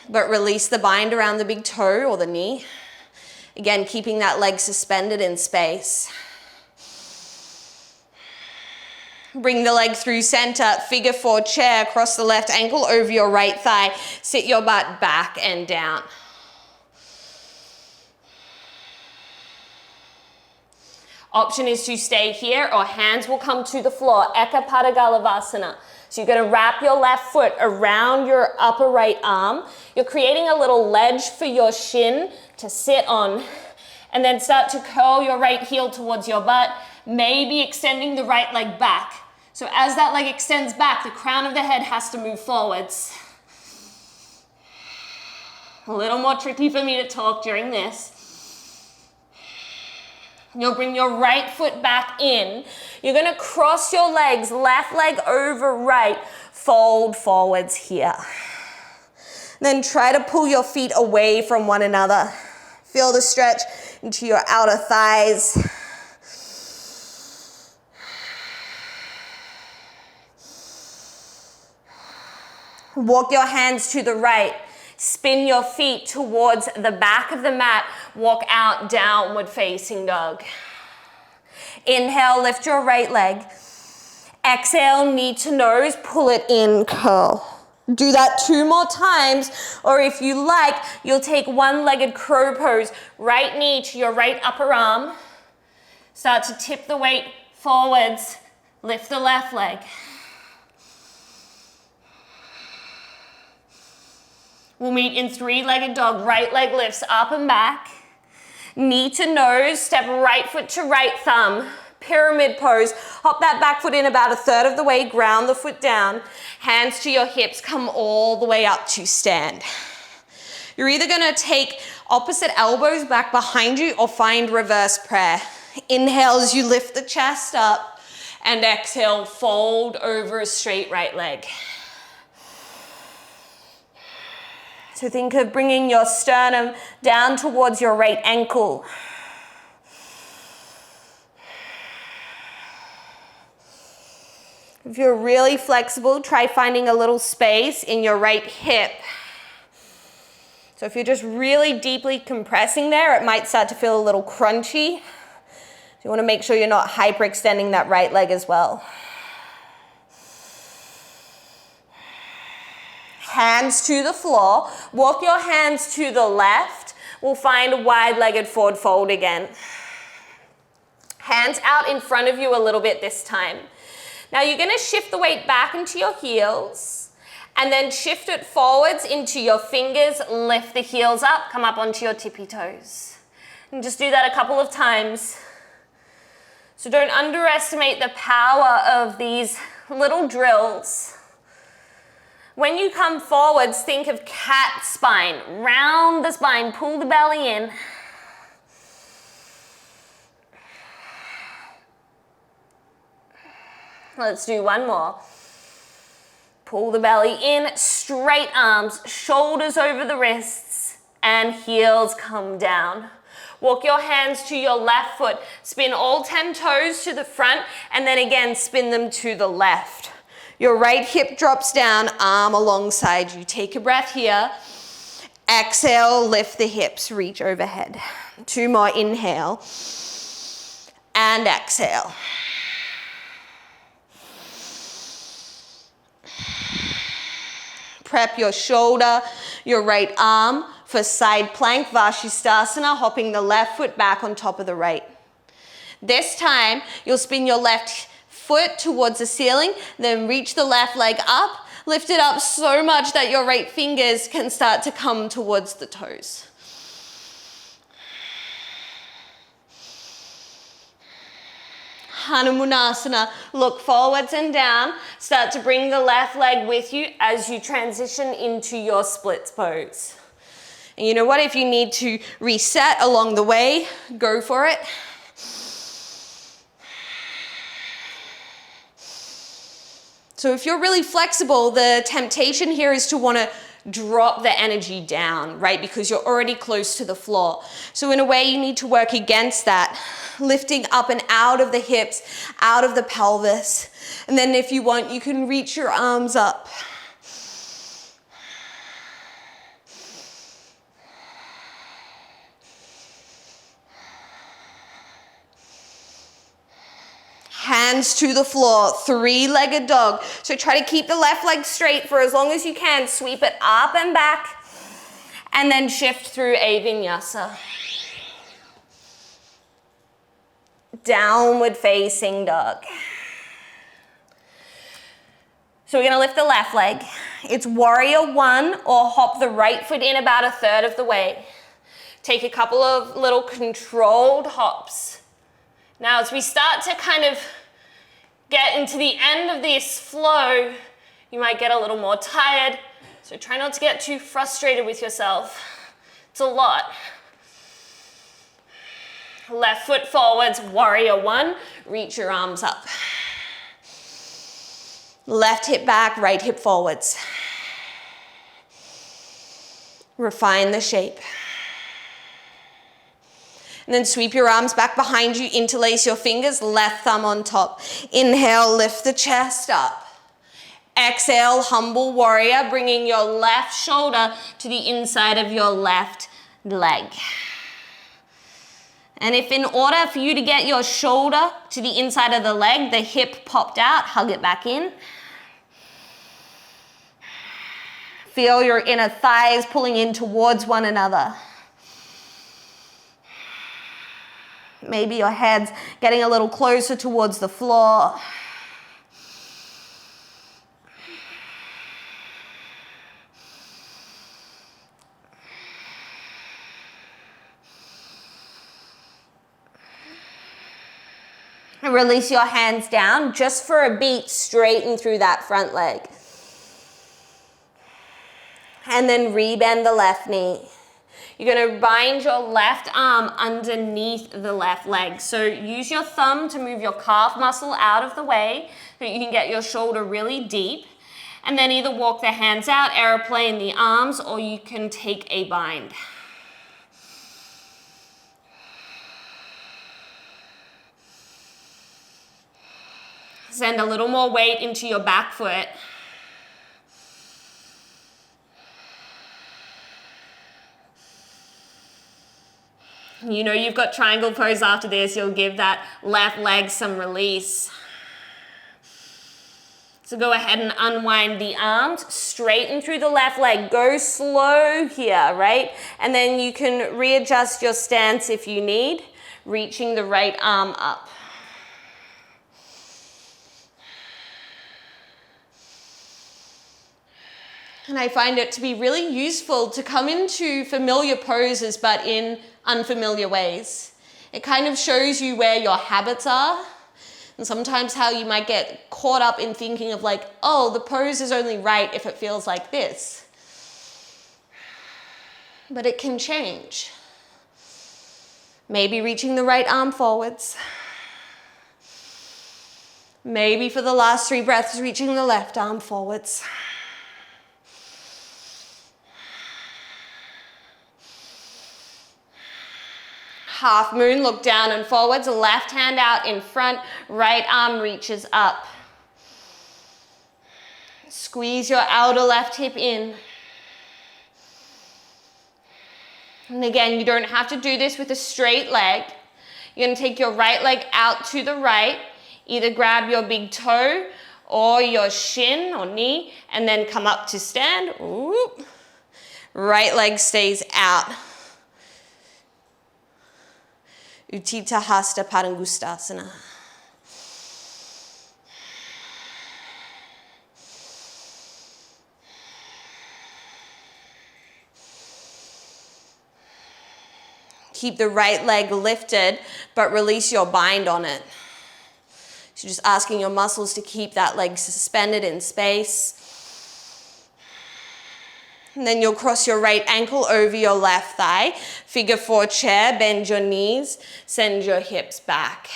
but release the bind around the big toe or the knee. Again, keeping that leg suspended in space. Bring the leg through center, figure 4 chair, cross the left ankle over your right thigh. Sit your butt back and down. Option is to stay here or hands will come to the floor. Eka Pada Galavasana. So you're gonna wrap your left foot around your upper right arm. You're creating a little ledge for your shin to sit on. And then start to curl your right heel towards your butt, maybe extending the right leg back. So as that leg extends back, the crown of the head has to move forwards. A little more tricky for me to talk during this. You'll bring your right foot back in. You're gonna cross your legs, left leg over right, fold forwards here. Then try to pull your feet away from one another. Feel the stretch into your outer thighs. Walk your hands to the right. Spin your feet towards the back of the mat. Walk out, downward facing dog. Inhale, lift your right leg. Exhale, knee to nose, pull it in, curl. Do that 2 more times, or if you like, you'll take one-legged crow pose. Right knee to your right upper arm. Start to tip the weight forwards. Lift the left leg. We'll meet in three-legged dog. Right leg lifts up and back. Knee to nose, step right foot to right thumb. Pyramid pose. Hop that back foot in about a third of the way, ground the foot down. Hands to your hips, come all the way up to stand. You're either gonna take opposite elbows back behind you or find reverse prayer. Inhale as you lift the chest up, and exhale, fold over a straight right leg. So think of bringing your sternum down towards your right ankle. If you're really flexible, try finding a little space in your right hip. So if you're just really deeply compressing there, it might start to feel a little crunchy. So you want to make sure you're not hyperextending that right leg as well. Hands to the floor. Walk your hands to the left. We'll find a wide-legged forward fold again. Hands out in front of you a little bit this time. Now you're going to shift the weight back into your heels. And then shift it forwards into your fingers, lift the heels up, come up onto your tippy toes. And just do that a couple of times. So don't underestimate the power of these little drills. When you come forwards, think of cat spine. Round the spine, pull the belly in. Let's do one more. Pull the belly in, straight arms, shoulders over the wrists, and heels come down. Walk your hands to your left foot. Spin all 10 toes to the front, and then again, spin them to the left. Your right hip drops down, arm alongside you. Take a breath here. Exhale, lift the hips, reach overhead. 2 more, inhale, and exhale. Prep your shoulder, your right arm for side plank, Vashisthasana, hopping the left foot back on top of the right. This time, you'll spin your left foot towards the ceiling, then reach the left leg up, lift it up so much that your right fingers can start to come towards the toes. Hanumanasana, look forwards and down. Start to bring the left leg with you as you transition into your splits pose. And you know what? If you need to reset along the way, go for it. So if you're really flexible, the temptation here is to want to drop the energy down, right? Because you're already close to the floor. So in a way, you need to work against that, lifting up and out of the hips, out of the pelvis. And then if you want, you can reach your arms up. Hands to the floor, 3-legged dog. So try to keep the left leg straight for as long as you can. Sweep it up and back, and then shift through a vinyasa. Downward facing dog. So we're gonna lift the left leg. It's warrior 1, or hop the right foot in about a third of the way. Take a couple of little controlled hops. Now, as we start to kind of get into the end of this flow, you might get a little more tired, so try not to get too frustrated with yourself. It's a lot. Left foot forwards, warrior 1, reach your arms up. Left hip back, right hip forwards. Refine the shape. And then sweep your arms back behind you, interlace your fingers, left thumb on top. Inhale, lift the chest up. Exhale, humble warrior, bringing your left shoulder to the inside of your left leg. And if in order for you to get your shoulder to the inside of the leg, the hip popped out, hug it back in. Feel your inner thighs pulling in towards one another. Maybe your head's getting a little closer towards the floor. And release your hands down just for a beat, straighten through that front leg. And then rebend the left knee. You're gonna bind your left arm underneath the left leg. So use your thumb to move your calf muscle out of the way so you can get your shoulder really deep. And then either walk the hands out, aeroplane the arms, or you can take a bind. Send a little more weight into your back foot. You know you've got triangle pose after this. You'll give that left leg some release. So go ahead and unwind the arms, straighten through the left leg. Go slow here, right? And then you can readjust your stance if you need, reaching the right arm up. And I find it to be really useful to come into familiar poses, but in unfamiliar ways. It kind of shows you where your habits are, and sometimes how you might get caught up in thinking of like, oh, the pose is only right if it feels like this. But it can change. Maybe reaching the right arm forwards. Maybe for the last 3 breaths, reaching the left arm forwards. Half moon, look down and forwards, left hand out in front, right arm reaches up. Squeeze your outer left hip in. And again, you don't have to do this with a straight leg. You're gonna take your right leg out to the right, either grab your big toe or your shin or knee, and then come up to stand. Ooh. Right leg stays out. Eka Pada Galavasana. Keep the right leg lifted, but release your bind on it. So just asking your muscles to keep that leg suspended in space. And then you'll cross your right ankle over your left thigh. Figure 4 chair, bend your knees, send your hips back.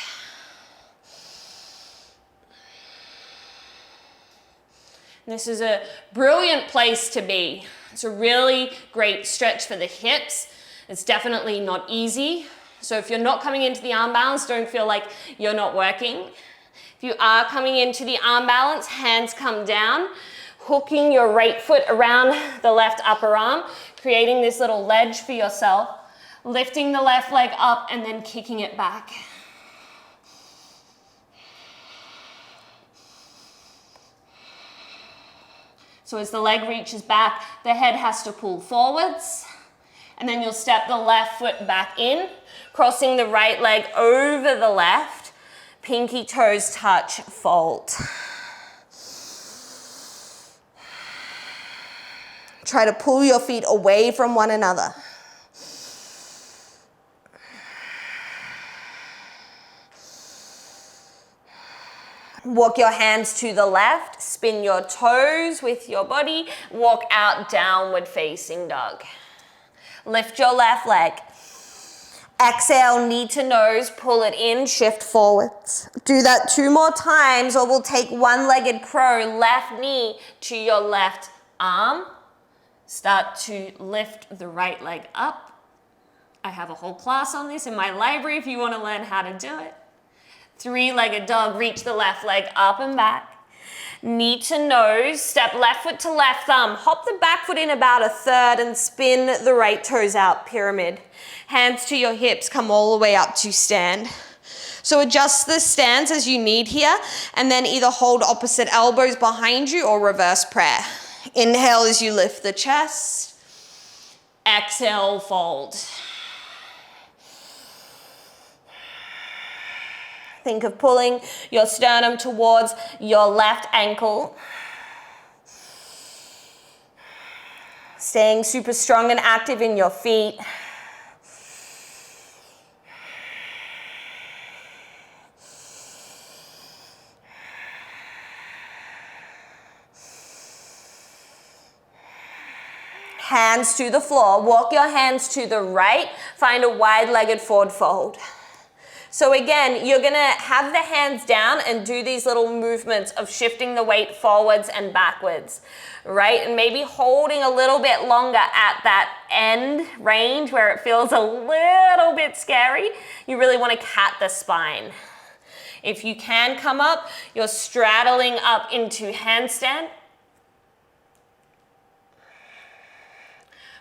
And this is a brilliant place to be. It's a really great stretch for the hips. It's definitely not easy. So if you're not coming into the arm balance, don't feel like you're not working. If you are coming into the arm balance, hands come down, hooking your right foot around the left upper arm, creating this little ledge for yourself, lifting the left leg up and then kicking it back. So as the leg reaches back, the head has to pull forwards, and then you'll step the left foot back in, crossing the right leg over the left, pinky toes touch, fold. Try to pull your feet away from one another. Walk your hands to the left, spin your toes with your body, walk out downward facing dog. Lift your left leg. Exhale, knee to nose, pull it in, shift forwards. Do that 2 more times, or we'll take one-legged crow, left knee to your left arm. Start to lift the right leg up. I have a whole class on this in my library if you want to learn how to do it. 3-legged dog, reach the left leg up and back. Knee to nose, step left foot to left thumb. Hop the back foot in about 1/3 and spin the right toes out, pyramid. Hands to your hips, come all the way up to stand. So adjust the stance as you need here, and then either hold opposite elbows behind you or reverse prayer. Inhale as you lift the chest. Exhale, fold. Think of pulling your sternum towards your left ankle. Staying super strong and active in your feet. hands to the floor. Walk your hands to the right. Find a wide-legged forward fold. So again, you're gonna have the hands down and do these little movements of shifting the weight forwards and backwards, right? And maybe holding a little bit longer at that end range where it feels a little bit scary. You really wanna cat the spine. If you can come up, you're straddling up into handstand.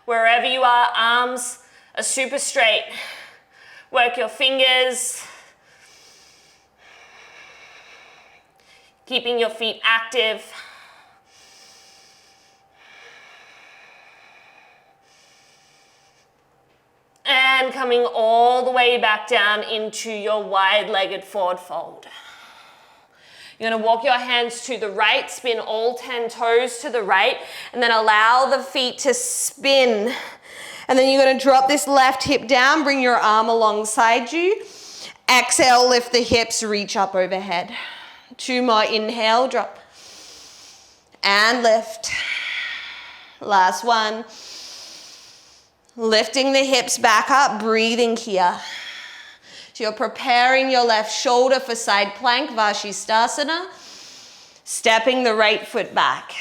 Wherever you are, arms are super straight. Work your fingers. Keeping your feet active. And coming all the way back down into your wide-legged forward fold. You're gonna walk your hands to the right, spin all 10 toes to the right, and then allow the feet to spin. And then you're gonna drop this left hip down, bring your arm alongside you. Exhale, lift the hips, reach up overhead. 2 more, inhale, drop. And lift. Last one. Lifting the hips back up, breathing here. So you're preparing your left shoulder for side plank, Vashisthasana. Stepping the right foot back.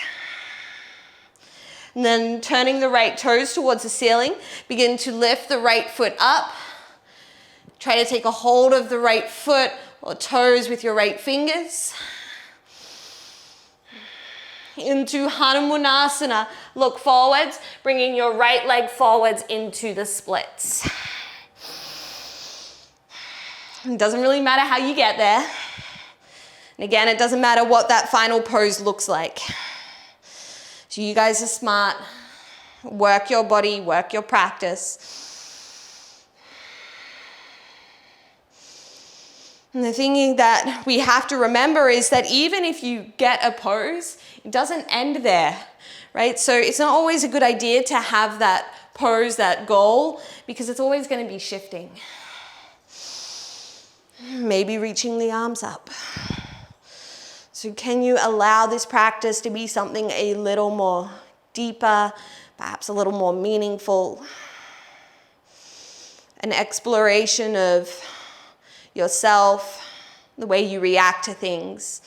And then turning the right toes towards the ceiling. Begin to lift the right foot up. Try to take a hold of the right foot or toes with your right fingers. Into Hanumanasana. Look forwards, bringing your right leg forwards into the splits. It doesn't really matter how you get there. And again, it doesn't matter what that final pose looks like. So you guys are smart. Work your body, work your practice. And the thing that we have to remember is that even if you get a pose, it doesn't end there, right? So it's not always a good idea to have that pose, that goal, because it's always going to be shifting. Maybe reaching the arms up. So can you allow this practice to be something a little more deeper, perhaps a little more meaningful? An exploration of yourself, the way you react to things.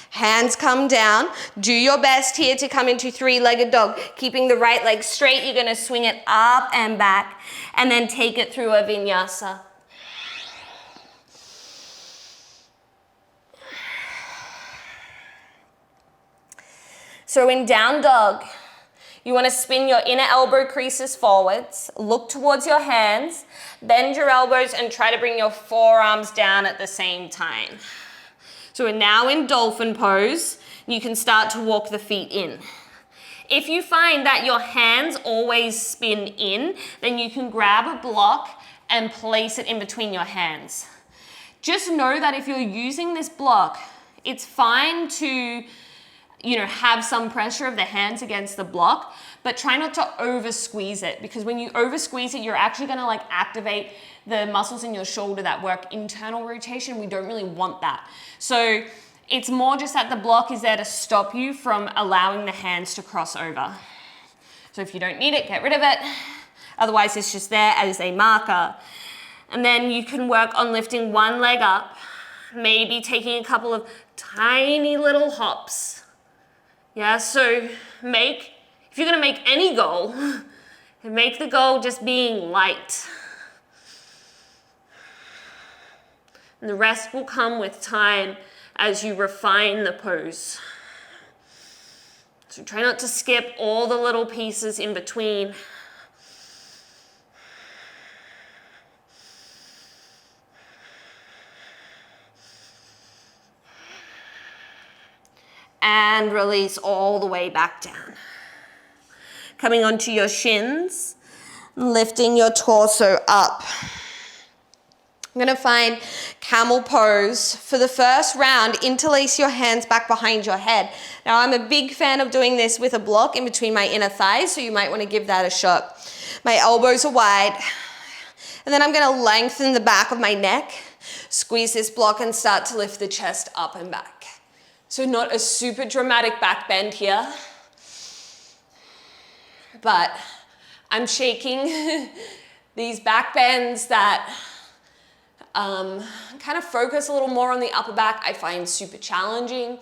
Hands come down. Do your best here to come into 3-legged dog. Keeping the right leg straight, you're going to swing it up and back, and then take it through a vinyasa. So in down dog, you want to spin your inner elbow creases forwards, look towards your hands, bend your elbows and try to bring your forearms down at the same time. So we're now in Dolphin Pose. You can start to walk the feet in. If you find that your hands always spin in, then you can grab a block and place it in between your hands. Just know that if you're using this block, it's fine to have some pressure of the hands against the block, but try not to over squeeze it, because when you over squeeze it, you're actually going to activate the muscles in your shoulder that work internal rotation. We don't really want that. So it's more just that the block is there to stop you from allowing the hands to cross over. So if you don't need it, get rid of it. Otherwise, it's just there as a marker. And then you can work on lifting one leg up, maybe taking a couple of tiny little hops. Yeah, so if you're gonna make any goal, make the goal just being light. And the rest will come with time as you refine the pose. So try not to skip all the little pieces in between. And release all the way back down. Coming onto your shins, lifting your torso up. I'm gonna find Camel Pose. For the first round, interlace your hands back behind your head. Now I'm a big fan of doing this with a block in between my inner thighs, so you might wanna give that a shot. My elbows are wide. And then I'm gonna lengthen the back of my neck. Squeeze this block and start to lift the chest up and back. So not a super dramatic back bend here, but I'm shaking these back bends that kind of focus a little more on the upper back. I find super challenging.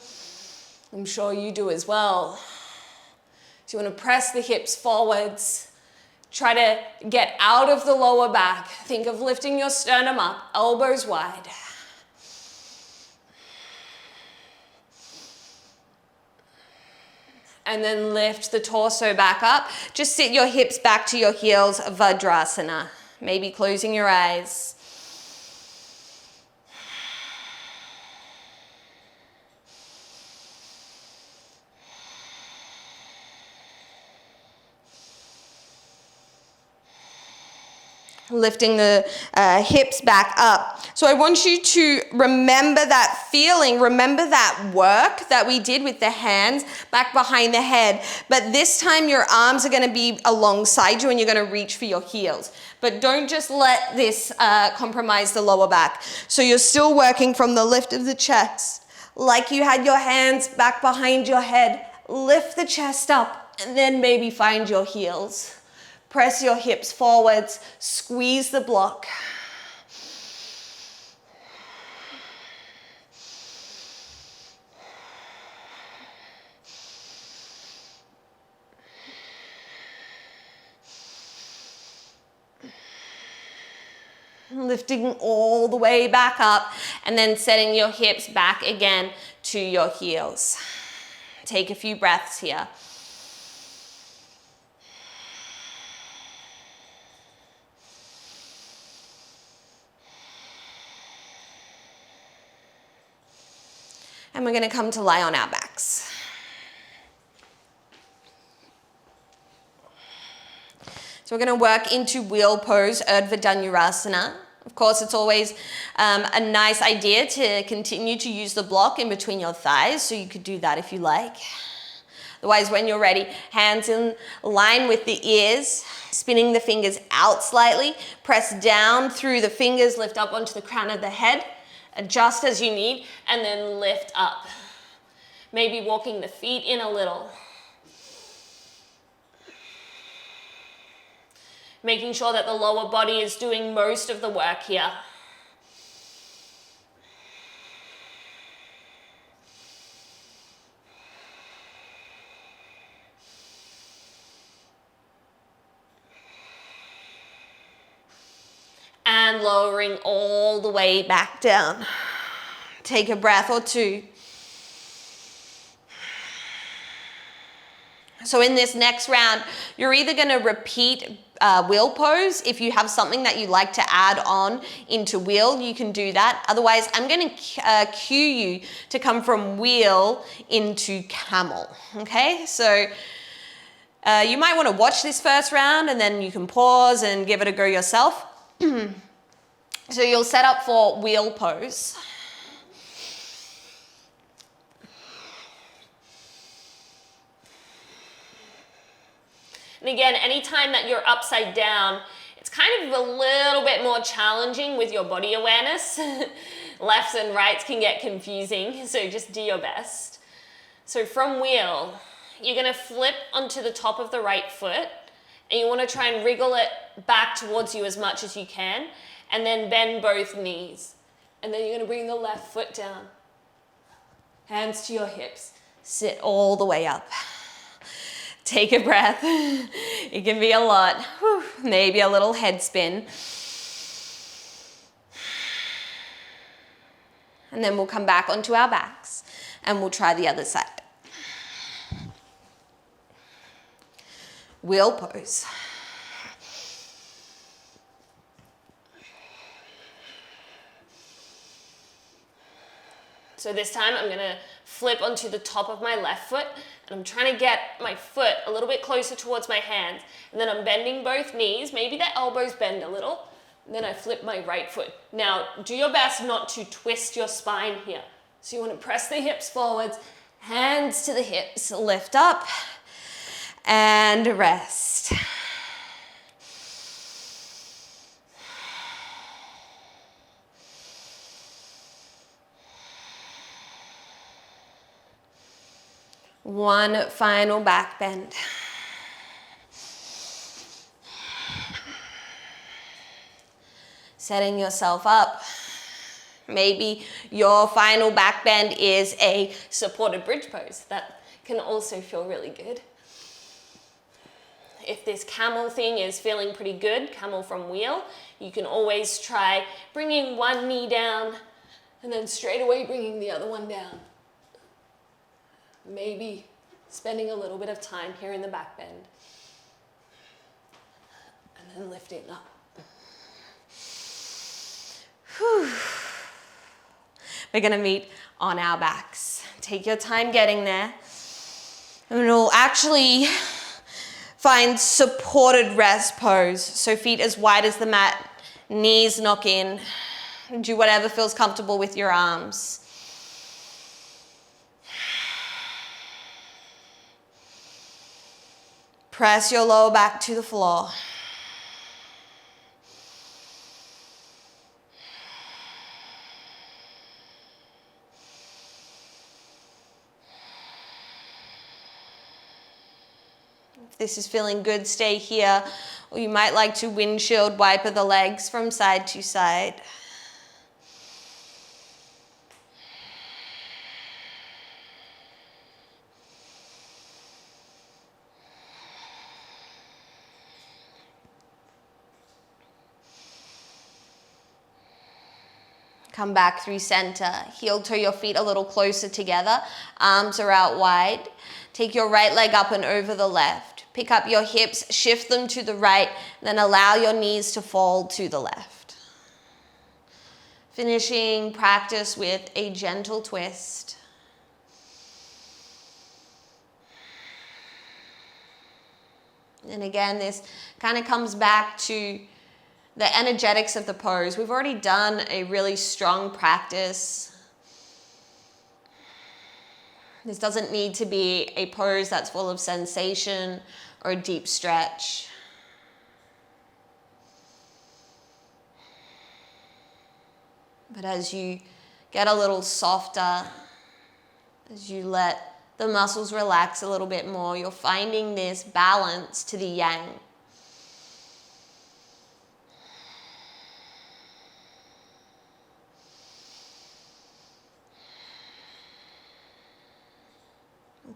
I'm sure you do as well. So you want to press the hips forwards. Try to get out of the lower back. Think of lifting your sternum up, elbows wide. And then lift the torso back up. Just sit your hips back to your heels, Vajrasana. Maybe closing your eyes. Lifting the hips back up. So I want you to remember that feeling, remember that work that we did with the hands back behind the head. But this time your arms are going to be alongside you and you're going to reach for your heels. But don't just let this compromise the lower back. So you're still working from the lift of the chest, like you had your hands back behind your head. Lift the chest up and then maybe find your heels. Press your hips forwards, squeeze the block. Lifting all the way back up and then setting your hips back again to your heels. Take a few breaths here. And we're going to come to lie on our backs. So we're going to work into wheel pose, Urdhvadanyarasana. Of course, it's always a nice idea to continue to use the block in between your thighs, so you could do that if you like. Otherwise, when you're ready, hands in line with the ears, spinning the fingers out slightly, press down through the fingers, lift up onto the crown of the head. Adjust as you need, and then lift up. Maybe walking the feet in a little. Making sure that the lower body is doing most of the work here. And lowering all the way back down. Take a breath or two. So in this next round, you're either going to repeat wheel pose. If you have something that you like to add on into wheel, you can do that. Otherwise, I'm going to cue you to come from wheel into camel. Okay, so you might want to watch this first round and then you can pause and give it a go yourself. So you'll set up for wheel pose. And again, anytime that you're upside down, it's kind of a little bit more challenging with your body awareness. Lefts and rights can get confusing, so just do your best. So from wheel, you're going to flip onto the top of the right foot, and you want to try and wriggle it back towards you as much as you can, and then bend both knees. And then you're going to bring the left foot down. Hands to your hips. Sit all the way up. Take a breath. It can be a lot. Whew. Maybe a little head spin. And then we'll come back onto our backs and we'll try the other side. Wheel pose. So this time I'm going to flip onto the top of my left foot and I'm trying to get my foot a little bit closer towards my hands, and then I'm bending both knees, maybe the elbows bend a little, and then I flip my right foot. Now do your best not to twist your spine here. So you want to press the hips forwards, hands to the hips, lift up and rest. One final back bend. Setting yourself up. Maybe your final back bend is a supported bridge pose. That can also feel really good. If this camel thing is feeling pretty good, camel from wheel, you can always try bringing one knee down and then straight away bringing the other one down. Maybe spending a little bit of time here in the back bend. And then lifting up. Whew. We're gonna meet on our backs. Take your time getting there. And we'll actually find supported rest pose. So feet as wide as the mat, knees knock in. Do whatever feels comfortable with your arms. Press your lower back to the floor. If this is feeling good, stay here. Or you might like to windshield wiper the legs from side to side. Come back through center. Heel toe your feet a little closer together. Arms are out wide. Take your right leg up and over the left. Pick up your hips, shift them to the right, then allow your knees to fall to the left. Finishing practice with a gentle twist. And again, this kind of comes back to the energetics of the pose. We've already done a really strong practice. This doesn't need to be a pose that's full of sensation or a deep stretch. But as you get a little softer, as you let the muscles relax a little bit more, you're finding this balance to the yang.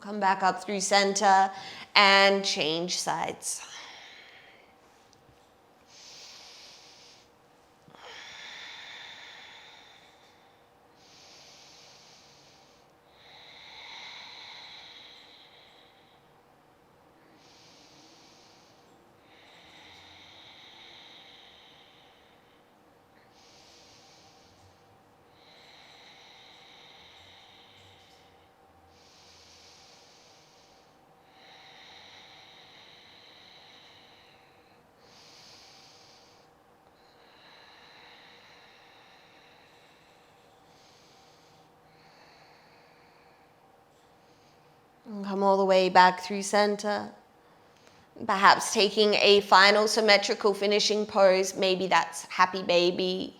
Come back up through center and change sides. And come all the way back through center. Perhaps taking a final symmetrical finishing pose. Maybe that's happy baby,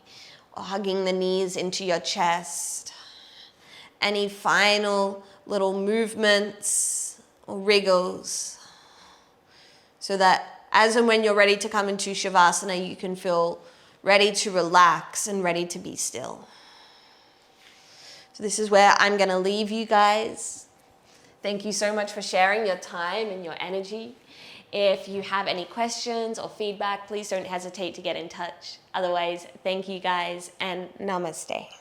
or hugging the knees into your chest. Any final little movements or wriggles, so that as and when you're ready to come into Shavasana, you can feel ready to relax and ready to be still. So this is where I'm going to leave you guys. Thank you so much for sharing your time and your energy. If you have any questions or feedback, please don't hesitate to get in touch. Otherwise, thank you guys and namaste.